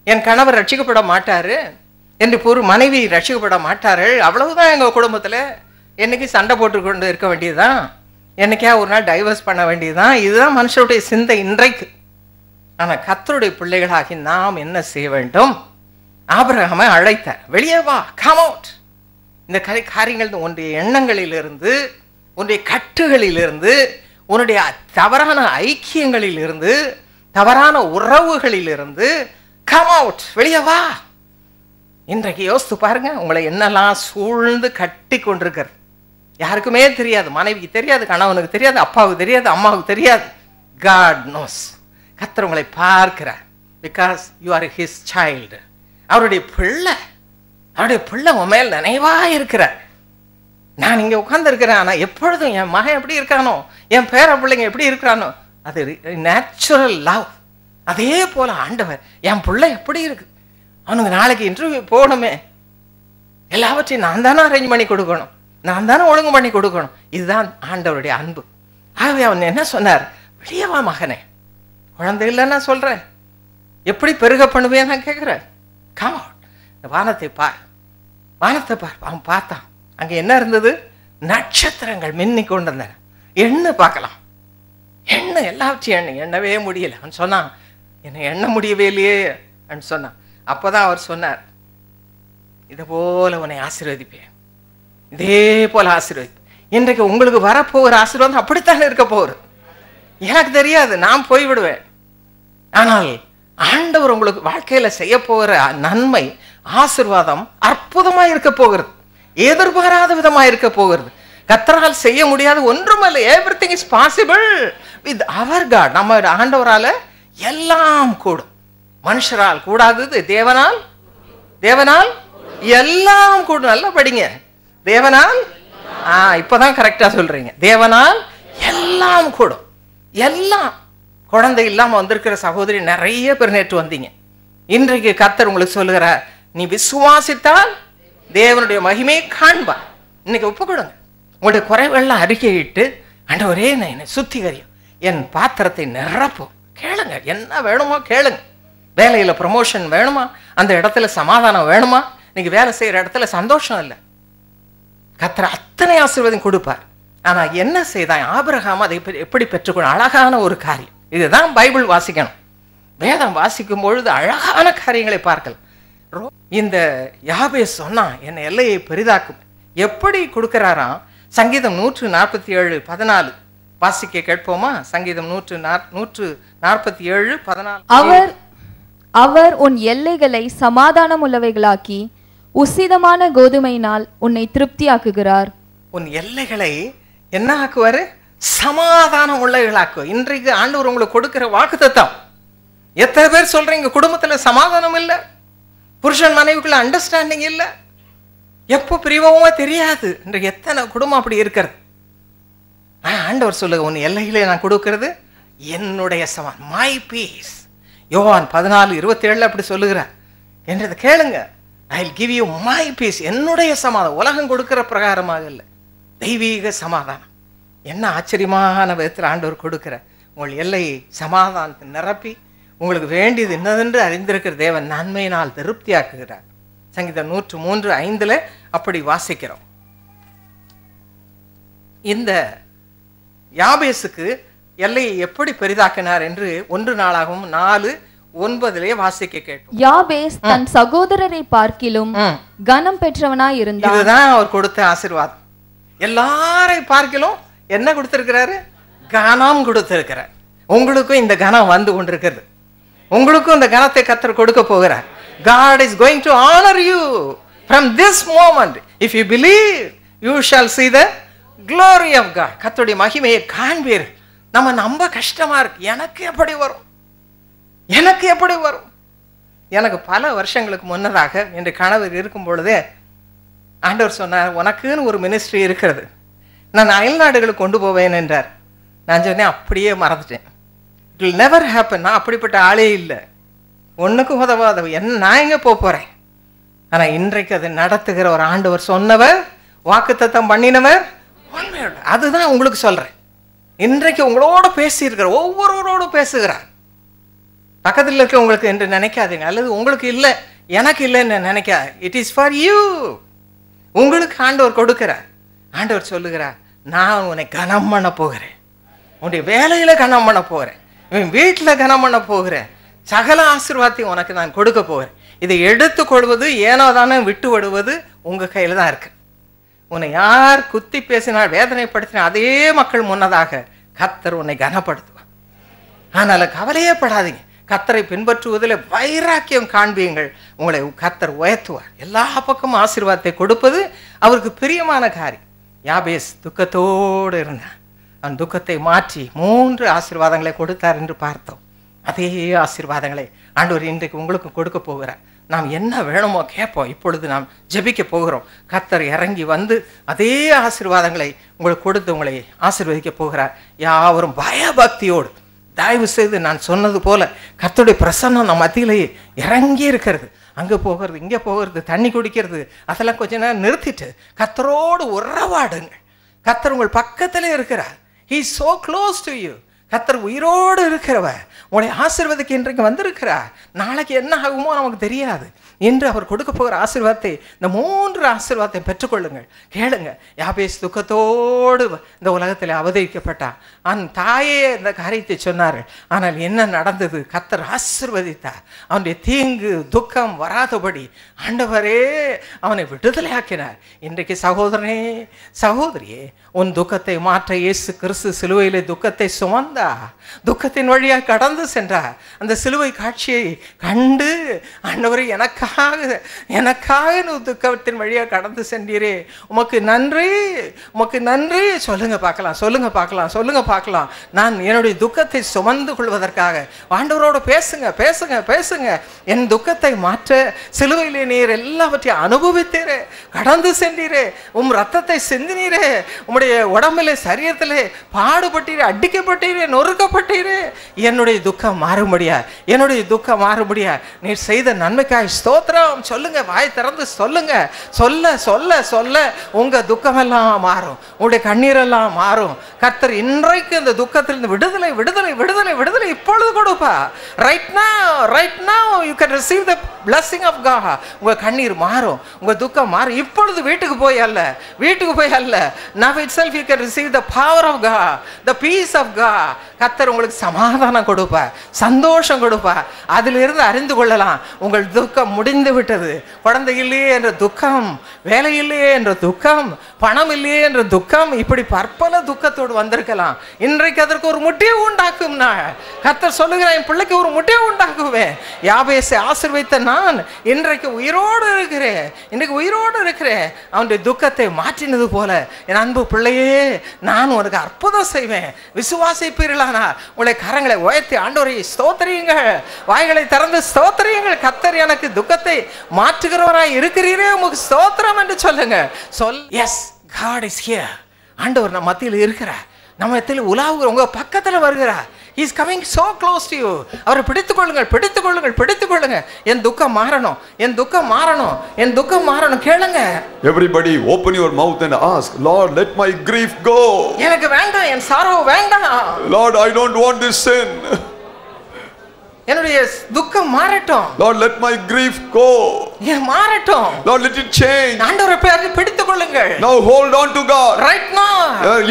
S4: என் கணவர் ரட்சிக்கப்பட மாட்டாரு, என்று மனைவி ரட்சிக்கப்பட மாட்டார்கள், அவ்வளவுதான் எங்க குடும்பத்துல, என்னைக்கு சண்டை போட்டு கொண்டு இருக்க வேண்டியதுதான், என்னைக்கா ஒரு நாள் டைவர்ஸ் பண்ண வேண்டியதுதான். இதுதான் மனுஷனுடைய சிந்தை இன்றைக்கு. ஆனா கர்த்தருடைய பிள்ளைகளாகி நாம் என்ன செய்ய வேண்டும்? ஆபிரகாமை அழைத்தார், வெளியே வா, கம் அவுட். இந்த காரியங்கள் உன்னுடைய எண்ணங்களிலிருந்து, உன்னுடைய கட்டுகளிலிருந்து, உன்னுடைய தவறான ஐக்கியங்களிலிருந்து, தவறான உறவுகளிலிருந்து கம் அவுட், வெளியே வா. இன்றைக்கு யோசித்து பாருங்க, உங்களை என்னெல்லாம் சூழ்ந்து கட்டி கொண்டிருக்கிறது. யாருக்குமே தெரியாது, மனைவிக்கு தெரியாது, கணவனுக்கு தெரியாது, அப்பாவுக்கு தெரியாது, அம்மாவுக்கு தெரியாது. God knows. கர்த்தர் உங்களை பார்க்கிறார். Because you are his child. அவருடைய பிள்ளை உன் மேல் நினைவா இருக்கிறார். நான் இங்க உட்கார்ந்து இருக்கிறேன், ஆனா எப்பொழுதும் என் மகன் எப்படி இருக்கானோ, என் பேர பிள்ளைங்க எப்படி இருக்கிறானோ, அது நேச்சுரல் லவ். அதே போல ஆண்டவர், என் பிள்ளை எப்படி இருக்கு, அவனுக்கு நாளைக்கு இன்டர்வியூ போகணுமே, எல்லாவற்றையும் நான் தானே அரேஞ்ச் பண்ணி கொடுக்கணும், நான் தானே ஒழுங்கு பண்ணி கொடுக்கணும். இதுதான் ஆண்டவருடைய அன்பு. ஆகவே அவன் என்ன சொன்னார்? வெளியே வா மகனே, குழந்தை இல்லைன்னா சொல்றேன், எப்படி பெருக பண்ணுவேன் நான் கேட்கிறேன். Come out. இந்த வானத்தை பார். அவன் பார்த்தான், அங்க என்ன இருந்தது? நட்சத்திரங்கள் மின்னி கொண்டு வந்தன. எண்ணு பார்க்கலாம், எல்லாவற்றையும் எண்ணவே முடியல. அவன் சொன்னான், என்னை எண்ண முடியவே இல்லையே அப்படின்னு சொன்னான். அப்பதான் அவர் சொன்னார், இதை போல உன்னை ஆசீர்வதிப்பேன், இதே போல ஆசீர்வதிப்பேன். இன்றைக்கு உங்களுக்கு வரப்போகிற ஆசீர்வாதம் அப்படித்தானே இருக்க போகுது. எனக்கு தெரியாது, நான் போய்விடுவேன். ஆனால் ஆண்டவர் உங்களுக்கு வாழ்க்கையில செய்ய போகிற நன்மை, ஆசீர்வாதம் அற்புதமா இருக்க போகிறது, எதிர்பாராத விதமா இருக்க போகிறது. கர்த்தரால் செய்ய முடியாது ஒன்றுமல்ல. Everything is possible with our God. நம்ம ஆண்டவரால எல்லாம் கூடும். மனுஷரால் கூடாதது தேவனால் எல்லாம் கூடும். நல்லா படிங்க. தேவனால், இப்பதான் கரெக்டா சொல்றீங்க. தேவனால் எல்லாம் கூடும். எல்லாம். குழந்தை இல்லாம வந்திருக்கிற சகோதரி நிறைய பேர் நேற்று வந்தீங்க. இன்றைக்கு கர்த்தர் உங்களுக்கு சொல்லுகிறார், நீ விசுவாசித்தால் தேவனுடைய மகிமையை காண்பார். இன்னைக்கு ஒப்பு கொடுங்க. உங்களுடைய குறைவெல்லாம் அறிக்கையிட்டு, ஆண்டவரே என்னை சுத்திகரியும், என் பாத்திரத்தை நிரப்பும். கேளுங்க, என்ன வேணுமோ கேளுங்க. வேலையில் ப்ரமோஷன் வேணுமா? அந்த இடத்துல சமாதானம் வேணுமா? நீங்க வேலை செய்யற இடத்துல சந்தோஷம் இல்லை, கர்த்தர் அத்தனை ஆசீர்வாதம் கொடுப்பார். ஆனா என்ன செய்தான் ஆபிரகாம்? அதை எப்படி பெற்றுக்கொள்ள? அழகான ஒரு காரியம். இதுதான் பைபிள் வாசிக்கணும். வேதம் வாசிக்கும் பொழுது அழகான காரியங்களை பார்க்கலாம். இந்த யாபேஸ் சொன்னா என் எல்லையை பெரிதாக்கும். எப்படி கொடுக்கிறாராம்? சங்கீதம் 147:14 வாசிக்க கேட்போமா? சங்கீதம் 147:14.
S5: அவர் உன் எல்லைகளை சமாதானம் உள்ளவைகளாக்கி உசிதமான கோதுமையினால் உன்னை திருப்தியாக்குகிறார்.
S4: உன் எல்லைகளை என்ன ஆக்குவாரு? சமாதானம் உள்ளவைகளாக்கு. இன்றைக்கு ஆண்டவர் உங்களுக்கு கொடுக்கிற வாக்குத்தத்தம். எத்தனை பேர் சொல்றீங்க குடும்பத்துல சமாதானம் இல்லை, புருஷன் மனைவிக்குள்ள அண்டர்ஸ்டாண்டிங் இல்லை, எப்போ பிரிவமோ தெரியாது. இன்றைக்கு எத்தனை குடும்பம் அப்படி இருக்கிறது. ஆண்டவர் சொல்லுங்க, உன் எல்லைகளை நான் கொடுக்கிறது என்னுடைய சமாதானம், மை பீஸ். யோவான் 14:27 அப்படி சொல்லுகிறார். என்றதை கேளுங்க. I will give you my peace. என்னுடைய சமாதானம், உலகம் கொடுக்கிற பிரகாரமாக இல்லை, தெய்வீக சமாதானம். என்ன ஆச்சரியமான விதத்தில் ஆண்டவர் கொடுக்கிற உங்கள் எல்லையை சமாதானத்தை நிரப்பி உங்களுக்கு வேண்டியது என்னதென்று அறிந்திருக்கிற தேவன் நன்மையினால் திருப்தியாக்குகிறார். சங்கீதம் 103:5 அப்படி வாசிக்கிறோம். இந்த யாபேசுக்கு எல்லையை எப்படி பெரிதாக்கினார் என்று 1 நாளாகவும் 4:9 வாசிக்க கேட்டோம்.
S5: யாபேஸ் தன் சகோதரரை பார்க்கிலும் கனம் பெற்றவனாய் இருந்தார்.
S4: இதுதான் அவர் கொடுத்த ஆசீர்வாதம். எல்லாரை பார்க்கிலும் என்ன கொடுத்திருக்கிறாரு? கனம் கொடுத்திருக்கிறார். உங்களுக்கும் இந்த கனம் வந்து கொண்டிருக்கிறது. உங்களுக்கும் இந்த கனத்தை கர்த்தர் கொடுக்க போகிறார். God is going to honor you from this moment. If you believe, you shall see the glory of God. கர்த்தருடைய மகிமையை காண்பீர். நம்ம நம்ப கஷ்டமா இருக்கு. எனக்கு எப்படி வரும்? எனக்கு எப்படி வரும்? எனக்கு பல வருஷங்களுக்கு முன்னதாக என் கணவர் இருக்கும் பொழுதே ஆண்டவர் சொன்னார், உனக்குன்னு ஒரு மினிஸ்ட்ரி இருக்கிறது, நான் அயல்நாடுகளுக்கு கொண்டு போவேன் என்றார். நான் சொன்னேன், அப்படியே மறந்துட்டேன். It will never happen. நான் அப்படிப்பட்ட ஆளே இல்லை, ஒன்றுக்கும் உதவாத நான் எங்கே போகிறேன். ஆனால் இன்றைக்கு அதை நடத்துகிற ஒரு ஆண்டவர் சொன்னவர், வாக்குத்தத்தம் பண்ணினவர் உண்மையோட. அதுதான் உங்களுக்கு சொல்கிறேன். இன்றைக்கு உங்களோட பேசியிருக்கிற ஒவ்வொருவரோடு பேசுகிறார். பக்கத்தில் இருக்க உங்களுக்கு என்று நினைக்காதீங்க, அல்லது உங்களுக்கு இல்லை எனக்கு இல்லைன்னு நினைக்காது. It is for you. உங்களுக்கு ஆண்டவர் கொடுக்கிறார். ஆண்டவர் சொல்லுகிறார், நான் உன்னை கனம் பண்ண போகிறேன், உன்னுடைய வேலையில் கனம் பண்ண போகிறேன், இவன் வீட்டில் கனம் பண்ண போகிறேன், சகல ஆசீர்வாதத்தையும் உனக்கு நான் கொடுக்க போகிறேன். இதை எடுத்துக்கொள்வது ஏனோ தானே விட்டு விடுவது உங்கள் கையில் தான் இருக்கு. உன்னை யார் குத்தி பேசினால் வேதனைப்படுத்தினால் அதே மக்கள் முன்னதாக கர்த்தர் உன்னை கனப்படுத்துவார். ஆனால் கவலையே படாதீங்க, கர்த்தரை பின்பற்றுவதில் வைராக்கியம் காண்பீங்கள், உங்களை கர்த்தர் உயர்த்துவார். எல்லா பக்கமும் ஆசீர்வாதத்தை கொடுப்பது அவருக்கு பிரியமான காரியம். யாபேஸ் துக்கத்தோடு இருந்தான். அவன் துக்கத்தை மாற்றி 3 ஆசீர்வாதங்களை கொடுத்தார் என்று பார்த்தோம். அதே ஆசீர்வாதங்களை ஆண்டவர் இன்றைக்கு உங்களுக்கு கொடுக்க போகிறார். நாம் என்ன வேணுமோ கேட்போம். இப்பொழுது நாம் ஜெபிக்க போகிறோம். கர்த்தர் இறங்கி வந்து அதே ஆசீர்வாதங்களை உங்களுக்கு கொடுத்து உங்களை ஆசீர்வதிக்க போகிறார். யாவரும் பயபக்தியோடு, தயவு செய்து நான் சொன்னது போல கர்த்தருடைய பிரசன்னம் நம் மத்தியிலேயே இறங்கி இருக்கிறது. அங்கே போகிறது, இங்கே போகிறது, தண்ணி குடிக்கிறது, அதெல்லாம் கொஞ்ச நேரம் நிறுத்திட்டு கர்த்தரோடு உறவாடுங்கள். கர்த்தர் உங்கள் பக்கத்திலே இருக்கிறார். He is so close to you. கர்த்தர் உயிரோடு இருக்கிறவர் உங்களை ஆசீர்வதிக்க இன்றைக்கு வந்திருக்கிறார். நாளைக்கு என்ன ஆகுமோ நமக்கு தெரியாது. என்று அவர் கொடுக்க போகிற ஆசீர்வாதத்தை, இந்த 3 ஆசீர்வாதத்தை பெற்றுக்கொள்ளுங்கள். கேளுங்க. யாபேஸ் துக்கத்தோடு இந்த உலகத்தில் அவதரிக்கப்பட்டார். தாயே இந்த காரியத்தை சொன்னார்கள். ஆனால் என்ன நடந்தது? கர்த்தர் ஆசீர்வதித்தார். அவனுடைய தீங்கு துக்கம் வராதபடி ஆண்டவரே அவனை விடுதலையாக்கினார். இன்றைக்கு சகோதரனே சகோதரியே, உன் துக்கத்தை மாற்ற இயேசு கிறிஸ்து சிலுவையிலே துக்கத்தை சுமந்தா, துக்கத்தின் வழியாக கடந்து சென்றார். அந்த சிலுவை காட்சியை கண்டு ஆண்டவரே எனக்காக துக்கத்தின் வழியாக கடந்து சென்றீரே, உமக்கு நன்றி, உமக்கு நன்றி. சொல்லுங்க பார்க்கலாம். நான் என்னுடைய துக்கத்தை சுமந்து கொள்வதற்காக ஆண்டவரோடு பேசுங்க. என் துக்கத்தை மாற்ற சிலுவையிலே நீர் எல்லாவற்றையும் அனுபவித்தீரே, கடந்து சென்றீரே, உம் ரத்தத்தை சிந்தினீரே, உம்முடைய உடம்பிலே சரீரத்திலே பாடுபட்டீரே, அடிக்கப்பட்டீரே, துக்கப்பட்டீரே, நொறுக்கப்பட்டீரே, என்னுடைய துக்கம் மாறும்படியா, என்னுடைய துக்கம் மாறும்படியா நீ செய்த நன்மைக்காய் ஸ்தோத்திரம் சொல்லுங்க. வாய் திறந்து சொல்லுங்க. சொல்ல சொல்ல சொல்ல உங்க துக்கமெல்லாம் மாறும், உங்களுடைய கண்ணீரெல்லாம் மாறும். கர்த்தர் இன்றைக்கு இந்த துக்கத்திலிருந்து விடுதலை விடுதலை விடுதலை விடுதலை இப்பொழுது கொடுப்பா. Right now you can receive the blessing of God. உங்க கண்ணீர் மாறும், உங்க துக்கம் மாறும். இப்பொழுது வீட்டுக்கு போய் அல்ல, now itself you can receive the power of God, the peace of God. கர்த்தர் உங்களுக்கு சமாதானம் கொடுப்பா, சந்தோஷம் கொடுப்பா. அதிலிருந்து அறிந்து கொள்ளலாம் உங்கள் துக்கம் முடிந்து விட்டது. குழந்தை இல்லையே என்ற துக்கம், வேலை இல்லையே என்ற துக்கம், பணம் இல்லையே என்ற துக்கம், இப்படி பற்பல துக்கத்தோடு வந்திருக்கலாம். இன்றைக்கு அதற்கு ஒரு முடிவு உண்டாக்கும் நாள். கர்த்தர் சொல்லுகிறார், என் பிள்ளைக்கு ஒரு முடிவு உண்டாக்குவேன். யாபேசை ஆசீர்வதித்த நான் இன்றைக்கு உயிரோடு இருக்கிறேன், இன்றைக்கு உயிரோடு இருக்கிறேன். அவனுடைய துக்கத்தை மாற்றினது போல என் அன்பு பிள்ளையே, நான் உனக்கு அற்புதம் செய்வேன். விசுவாசிப்பீர்களானால் உங்களுடைய கரங்களை உயர்த்தி ஆண்டவரை ஸ்தோத்திரியுங்கள், வாய்களை திறந்து ஸ்தோத்திரியுங்கள். கர்த்தர் எனக்கு துக்கத்தை மாற்றுகிறவராய் இருக்கிறீரே, உமக்கு ஸ்தோத்திரம் என்று சொல்லுங்க. Yes, God is here. ஆண்டவர் நம்ம மத்தியில் இருக்கிறார், நம்ம மத்தியில் உலாவுகிற உங்க பக்கத்துல வருகிறார். He is coming so close to you. அவரை பிடித்துக் கொள்ளுங்கள், பிடித்துக் கொள்ளுங்கள், பிடித்துக் கொள்ளுங்க. என் துக்கம் மாறணும், என் துக்கம் மாறணும், என் துக்கம் மாறணும். கேளுங்க.
S6: Everybody open your mouth and ask, Lord, let my grief go.
S4: எனக்கு வேண்டாம், என் sorrow வேண்டாம்.
S6: Lord, I don't want this sin.
S4: என்னுடைய துக்கம் மாறட்டும்.
S6: Lord, let my grief go.
S4: ஏன் மாறட்டும்?
S6: Lord, let it change.
S4: ஆண்டவரை பிடித்துக் கொள்ளுங்கள்.
S6: Now hold on to God.
S4: Right now.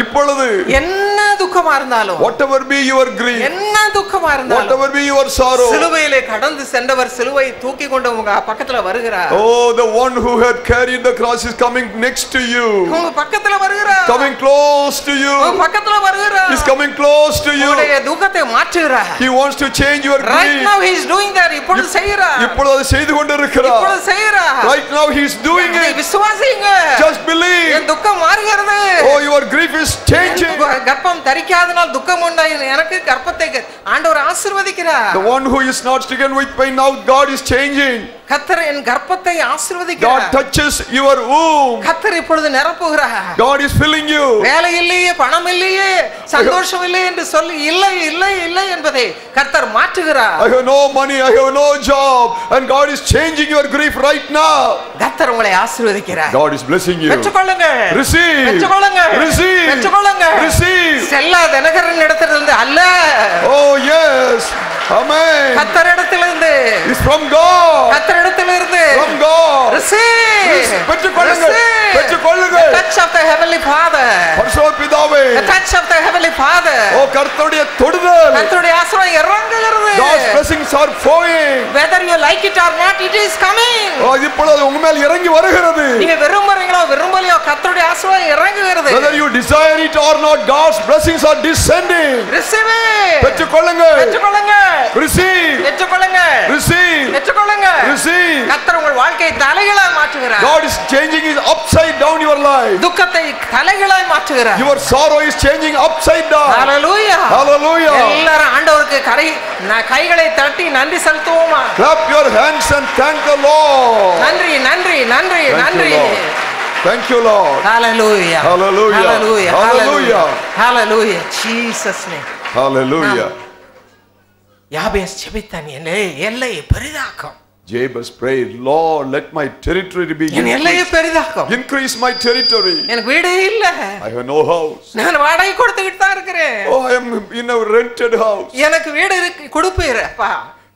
S6: இப்பொழுது
S4: என்ன துக்கமா இருந்தாலும்,
S6: whatever be your grief,
S4: என்ன துக்கமா இருந்தாலும்,
S6: whatever be your sorrow,
S4: சிலுவையிலே கடந்து சென்றவர் சிலுவை தூக்கி கொண்டு உங்க பக்கத்துல வருகிறார்.
S6: Oh, the one who had carried the cross is coming next to you,
S4: உங்க பக்கத்துல வருகிறார்,
S6: coming close to you,
S4: உங்க பக்கத்துல வருகிறார்.
S6: He's coming close to you.
S4: உங்களுடைய துக்கத்தை மாற்றுகிறார்.
S6: He wants to change your grief.
S4: Right now he is doing that. இப்பொழுது செய்கிறார்,
S6: இப்பொழுது அதை செய்து கொண்டிருக்கிறார்.
S4: இப்பொழுது செய்கிறார்.
S6: Right now he is doing it.
S4: விசுவாசிங்க.
S6: Just believe.
S4: என் துக்கம் மாறுகிறது.
S6: Oh, your grief is changing.
S4: கர்ப்பம் தரிக்காதனால் துக்கம் உண்டாய் எனக்கு கர்ப்பத்தை ஆண்டவர் ஆசீர்வதிக்கிறார்.
S6: The one who is not stricken with pain, now God is changing.
S4: கர்த்தர் என் கர்ப்பத்தை ஆசீர்வதிக்கிறார்.
S6: God touches your womb.
S4: கர்த்தர் இப்பொழுது நிரப்புகிறார்.
S6: God is filling you.
S4: வேலை இல்லையே, பணம் இல்லையே, சந்தோஷம் இல்லையே என்று சொல்லி இல்லை இல்லை இல்லை என்பதை கர்த்தர் மாற்றுகிறார்.
S6: I have no money, I have no job, and God is changing your grief right now.
S4: கர்த்தர் உங்களை ஆசீர்வதிக்கிறார்.
S6: God is blessing you.
S4: பெற்றுக்கொள்ளுங்கள்,
S6: Receive.
S4: பெற்றுக்கொள்ளுங்கள்,
S6: Receive.
S4: பெற்றுக்கொள்ளுங்கள்.
S6: Receive.
S4: செல்லா தினகரன் இடத்திலிருந்து அல்ல.
S6: Oh yes. Amen.
S4: கர்த்தர் இடத்திலிருந்து.
S6: It's from God.
S4: கர்த்தர் இடத்திலிருந்து.
S6: From God.
S4: Receive.
S6: பெற்றுக்கொள்ளுங்கள், பெற்றுக்கொள்ளுங்கள்.
S4: The touch of the heavenly Father.
S6: பரிசுத்த பிதாவே.
S4: The touch of the heavenly Father.
S6: ஓ கர்த்தருடைய தொடுதல்.
S4: கர்த்தருடைய ஆசீர்வாதம் இறங்குகிறது.
S6: God's blessings are flowing.
S4: Whether you like it or not, it is coming.
S6: ஓ இப்பொழுது உங்க மேல் இறங்கி வருகிறது.
S4: நீங்க விரும்புறீங்களோ விரும்பலையோ கர்த்தருடைய ஆசீர்வாதம் இறங்குகிறது.
S6: Whether you desire it or not, God's blessings are descending.
S4: Receive it.
S6: பெற்றுக்கொள்ளுங்கள்.
S4: பெற்றுக்கொள்ளுங்கள்.
S6: Receive.
S4: பெற்றுக்கொள்ளுங்கள்.
S6: Receive.
S4: பெற்றுக்கொள்ளுங்கள்.
S6: Receive.
S4: கர்த்தர் உங்கள் வாழ்க்கையை தலைகீழாய் மாற்றுகிறார்.
S6: God is changing it upside down your life.
S4: துக்கத்தை தலைகீழாய் மாற்றுகிறார்.
S6: Your sorrow is changing upside down.
S4: Hallelujah.
S6: Hallelujah.
S4: எல்லாரும் ஆண்டவருக்கு கைகளை தட்டி நன்றி செலுத்துவோமா?
S6: Clap your hands and thank the Lord.
S4: நன்றி நன்றி நன்றி நன்றி.
S6: Thank you, Lord.
S4: Hallelujah.
S6: Hallelujah.
S4: Hallelujah.
S6: Hallelujah.
S4: Hallelujah. Jesus name.
S6: Hallelujah.
S4: யாபேஸ் ஜெபித்தான், எல்லையை பெரிதாக்கும்.
S6: Jabez prayed, Lord, let my territory be
S4: என் எல்லையை பெரிதாக்கும்.
S6: increase my territory.
S4: எனக்கு வீடே இல்ல.
S6: I have no house.
S4: நான் வாடகை கொடுத்துக்கிட்டு தான் இருக்கிறேன்.
S6: Oh, I am in a rented house.
S4: எனக்கு வீடு இருக்கு, கொடுப்பீர் அப்பா.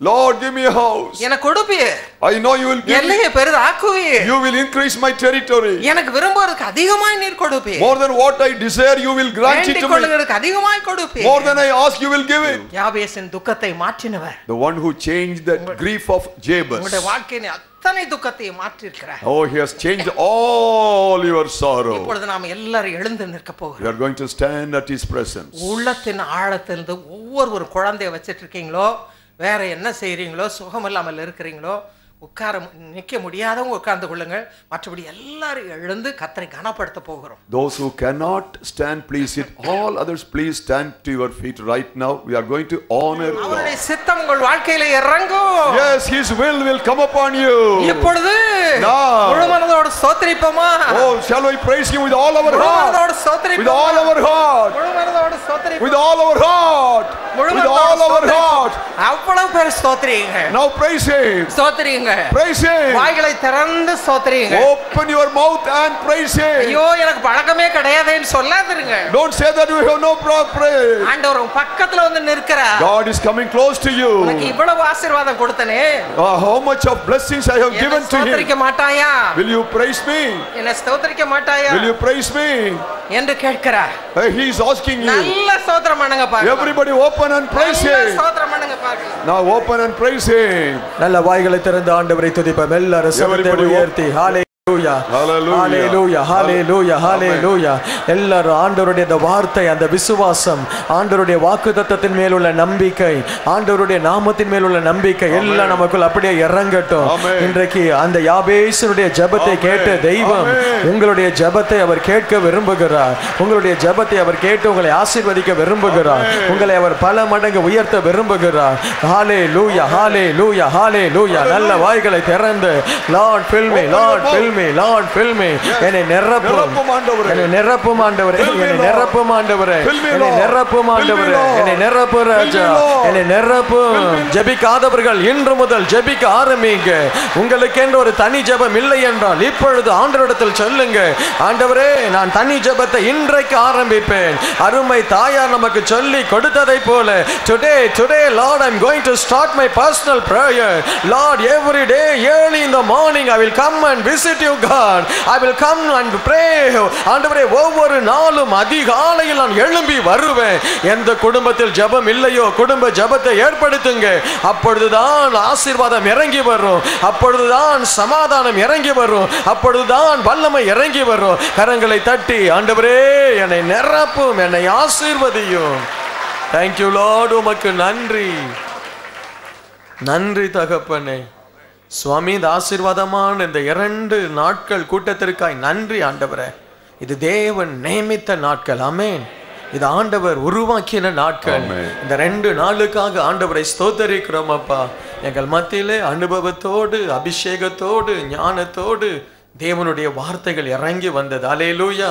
S6: Lord, give me a house.
S4: எனக்கு கொடுப்பீர்.
S6: I know you will give me.
S4: எல்லையை பெரிதாக்குவீர்.
S6: You will increase my territory.
S4: எனக்கு விரும்புவதற்கு அதிகமாய் நீர் கொடுப்பீர்.
S6: More than what I desire, you will grant it to me.
S4: கொள்ளுகிறதுக்கு அதிகமாய் கொடுப்பீர்.
S6: More than I ask, you will give it.
S4: யாபேசின் துக்கத்தை மாற்றினவர்.
S6: The one who changed the grief of Jabez.
S4: உங்களுடைய வாழ்க்கையின் அத்தனை துக்கத்தை மாற்றி இருக்கிறார்.
S6: Oh, he has changed all your sorrow.
S4: இப்பொழுது நாம் எல்லாரும் எழுந்து நிற்க போகிறோம்.
S6: We are going to stand at his presence.
S4: உள்ளத்தின் ஆழத்திலிருந்து ஒவ்வொரு குழந்தையை வச்சிட்டு இருக்கீங்களோ, வேற என்ன செய்றீங்களோ, சுகம் இல்லாமல் இருக்கிறீங்களோ, உட்கார நிற்க முடியாதவங்க உட்கார்ந்து கொள்ளுங்கள். மற்றபடி எல்லாரும் எழுந்து கர்த்தரை கனப்படுத்த போகிறோம்.
S6: Those who cannot stand, please sit. All others, please stand to your feet right now. We are going to honor
S4: அவருடைய
S6: God.
S4: சித்தம் உங்கள் வாழ்க்கையில இறங்கும்.
S6: Yes, his will come upon you.
S4: இப்பொழுது
S6: Now.
S4: முழு மனதோடு மனதோடு ஸ்தோத்திரிப்போமா?
S6: Oh, shall we praise him with all our
S4: முழு
S6: heart?
S4: மனதோடு
S6: With
S4: ஸ்தோத்திரிப்போமா?
S6: all our heart.
S4: முழு மனதோடு ஸ்தோத்திரிப்போமா?
S6: With all our heart.
S4: முழு
S6: With
S4: மனதோடு
S6: all our heart.
S4: அவ்வளவு பேர் ஸ்தோத்திரிங்க.
S6: Now praise him.
S4: ஸ்தோத்திரிங்க.
S6: Praise him.
S4: வாய்களை திறந்து ஸ்தோத்திரிங்க.
S6: Open your mouth and praise him.
S4: ஐயோ எனக்கு பழக்கமே கிடையாதுன்னு சொல்லாதீங்க.
S6: Don't say that you have no praise.
S4: ஆண்டவர் உங்க பக்கத்துல வந்து நிற்கிறார்.
S6: God is coming close to you.
S4: உனக்கு இவ்வளவு ஆசீர்வாதம் கொடுத்தனே.
S6: How much of blessings I have given to
S4: ஸ்தோத்திரிக்க
S6: him.
S4: மாட்டாயா?
S6: Will you praise me?
S4: என்ன ஸ்தோத்திரிக்க மாட்டாயா?
S6: Will you praise me?
S4: என்று கேட்கிறார்.
S6: He is asking you.
S4: நல்ல ஸ்தோத்திரம் பண்ணுங்க பாருங்க.
S6: Everybody open and praise
S4: நல்ல
S6: him.
S4: ஸ்தோத்திரம் பண்ணுங்க பாருங்க.
S6: Now open and praise him.
S1: நல்ல வாய்களை திறந்து ஆண்டவரை துதிப்போம். எல்லாரும் சத்தத்தை உயர்த்தி ஹalleluya ஹalleluya ஹalleluya ஹalleluya. எல்லாரும் ஆண்டவருடைய அந்த வார்த்தை, அந்த விசுவாசம், ஆண்டவருடைய வாக்குத்தத்தத்தின் மேல் உள்ள நம்பிக்கை, ஆண்டவருடைய நாமத்தின் மேல் உள்ள நம்பிக்கை எல்லாம் நமக்குள் அப்படியே இறங்கட்டும். இன்றைக்கு அந்த யாபேசனுடைய ஜெபத்தை கேட்ட தெய்வம் உங்களுடைய ஜெபத்தை அவர் கேட்க விரும்புகிறார். உங்களுடைய ஜெபத்தை அவர் கேட்டு உங்களை ஆசீர்வதிக்க விரும்புகிறார். உங்களை அவர் பல மடங்கு உயர்த்த விரும்புகிறார். ஹalleluya ஹalleluya ஹalleluya. நல்ல வாய்களை திறந்து Lord fill me, Lord fill me, Lord fill me. என்னை நிரப்பும் ஆண்டவரே, என்னை நிரப்பும் ஆண்டவரே, என்னை நிரப்பும் ஆண்டவரே, என்னை நிரப்பும் ஆண்டவரே, என்னை நிரப்பு ராஜா, என்னை நிரப்பும். ஜெபிக்காதவர்கள் இன்று முதல் ஜெபிக்க ஆரம்பிங்க. உங்களுக்கு என்று ஒரு தனி ஜெபம் இல்லை என்றால் இப்பொழுது ஆண்டவரிடத்தில் சொல்லுங்க, ஆண்டவரே நான் தனி ஜெபத்தை இன்றைக்கு ஆரம்பிப்பேன். அருமை தாயார் நமக்கு சொல்லி கொடுத்ததை போல today Lord I'm going to start my personal prayer. Lord, every day early in the morning I will come and visit you God. I will come and pray. ஆண்டவரே ஒவ்வொரு நாளும் அதிகாலையில் நான் எழும்பி வருவேன். எந்த குடும்பத்தில் ஜெபம் இல்லையோ குடும்ப ஜெபத்தை ஏற்படுத்துங்க. அப்பொழுதுதான் ஆசீர்வாதம் இறங்கி வரும். அப்பொழுதுதான் சமாதானம் இறங்கி வரும். அப்பொழுதுதான் வல்லமை இறங்கி வரும். கரங்களை தட்டி ஆண்டவரே என்னை நிரப்பும், என்னை ஆசீர்வதியும். Thank you Lord. உமக்கு நன்றி, நன்றி தகப்பனே. சுவாமி இந்த ஆசீர்வாதமான இந்த 2 நாட்கள் கூட்டத்திற்காய் நன்றி ஆண்டவரே. இது தேவன் நியமித்த நாட்கள். ஆமென். இது ஆண்டவர் உருவாக்கின நாட்கள். இந்த 2 நாளுக்காக ஆண்டவரை ஸ்தோத்தரிக்கிறோம் அப்பா. எங்கள் மத்தியிலே அனுபவத்தோடு அபிஷேகத்தோடு ஞானத்தோடு தேவனுடைய வார்த்தைகள் இறங்கி வந்தது. அல்லேலூயா.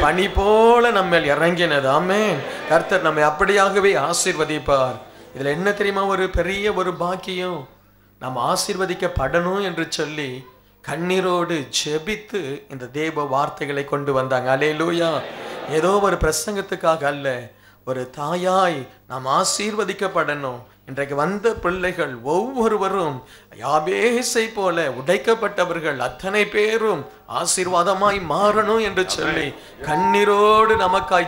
S1: பனி போல நம்ம இறங்கினது. ஆமென். கர்த்தர் நம்மை அப்படியாகவே ஆசீர்வதிப்பார். இதுல என்ன தெரியுமா ஒரு பெரிய ஒரு பாக்கியம், நாம் ஆசீர்வதிக்கப்படணும் என்று சொல்லி கண்ணீரோடு ஜெபித்து இந்த தேவ வார்த்தைகளை கொண்டு வந்தாங்க. அல்லேலூயா. ஏதோ ஒரு பிரசங்கத்துக்காக அல்ல, ஒரு தாயாய் நாம் ஆசீர்வதிக்கப்படணும். இன்றைக்கு வந்த பிள்ளைகள் ஒவ்வொருவரும் யாபேசை போல உடைக்கப்பட்டவர்கள் அத்தனை பேரும் ஆசீர்வாதமாய் மாறணும் என்று சொல்லி கண்ணீரோடு நமக்காய்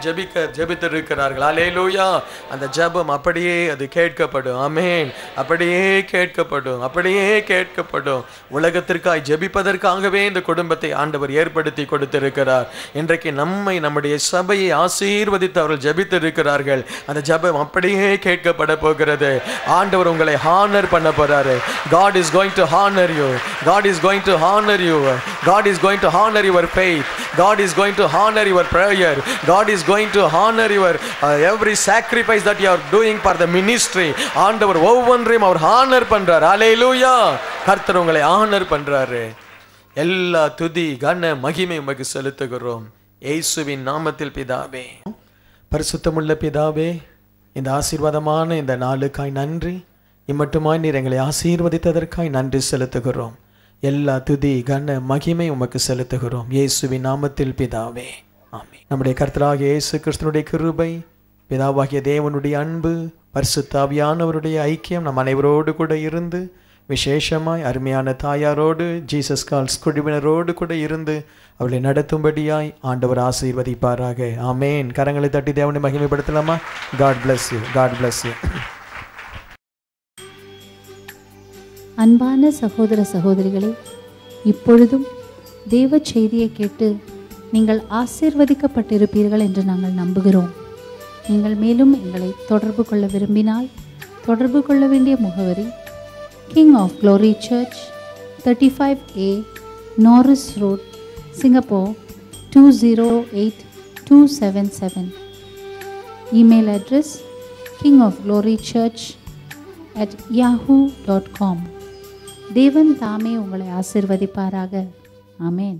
S1: ஜெபித்திருக்கிறார்கள். அல்லேலூயா. அந்த ஜெபம் அப்படியே அது கேட்கப்படும். ஆமென். அப்படியே கேட்கப்படும், அப்படியே கேட்கப்படும். உலகத்திற்காய் ஜெபிப்பதற்காகவே இந்த குடும்பத்தை ஆண்டவர் ஏற்படுத்தி கொடுத்திருக்கிறார். இன்றைக்கு நம்முடைய சபையை ஆசீர்வதித்து அவர்கள் ஜெபித்திருக்கிறார்கள். அந்த ஜெபம் அப்படியே கேட்கப்பட போகிறது. ஆண்டவர் உங்களை ஹானர் பண்ண போறாரு. God is going to honor you. God is going to honor you. God is going to honor your faith. God is going to honor your prayer. God is going to honor your every sacrifice that you are doing for the ministry. ஆண்டவர் ஒவ்வொன்றையும் அவர் honour பண்றார். அல்லேலூயா. கர்த்தர் உங்களை honour பண்றாரு. எல்லா துதி கன மகிமை உமக்கு செலுத்துகிறோம் இயேசுவின் நாமத்தில் பிதாவே. பரிசுத்தமுள்ள பிதாவே, இந்த ஆசீர்வாதமான இந்த நாளுக்காய் நன்றி. இம்மட்டுமாய் நீர் எங்களை ஆசீர்வதித்ததற்காய் நன்றி செலுத்துகிறோம். எல்லா துதி கன மகிமை உமக்கு செலுத்துகிறோம் இயேசுவின் நாமத்தில் பிதாவே. ஆமென். நம்முடைய கர்த்தராகிய இயேசு கிறிஸ்துவினுடைய கிருபை, பிதாவாகிய தேவனுடைய அன்பு, பரிசுத்த ஆவியானவருடைய ஐக்கியம் நம் அனைவரோடு கூட இருந்து, விசேஷமாய் அருமையான தாயாரோடு ஜீசஸ் கால்ஸ் குழுவினரோடு கூட இருந்து அவளை நடத்தும்படியாய் ஆண்டவர் ஆசீர்வதிப்பாராக. ஆமென். கரங்களை தட்டி தேவனை மகிமைப்படுத்தலாமா? God bless you. God bless you.
S7: அன்பான சகோதர சகோதரிகளே, இப்பொழுதும் தேவ செய்தியை கேட்டு நீங்கள் ஆசீர்வதிக்கப்பட்டிருப்பீர்கள் என்று நாங்கள் நம்புகிறோம். நீங்கள் மேலும் எங்களை தொடர்பு கொள்ள விரும்பினால் தொடர்பு கொள்ள வேண்டிய முகவரி King of Glory Church, 35A Norris Road, Singapore 208277. Email address kingofglorychurch@yahoo.com. தேவன் தாமே உங்களை ஆசீர்வதிப்பாராக. ஆமென்.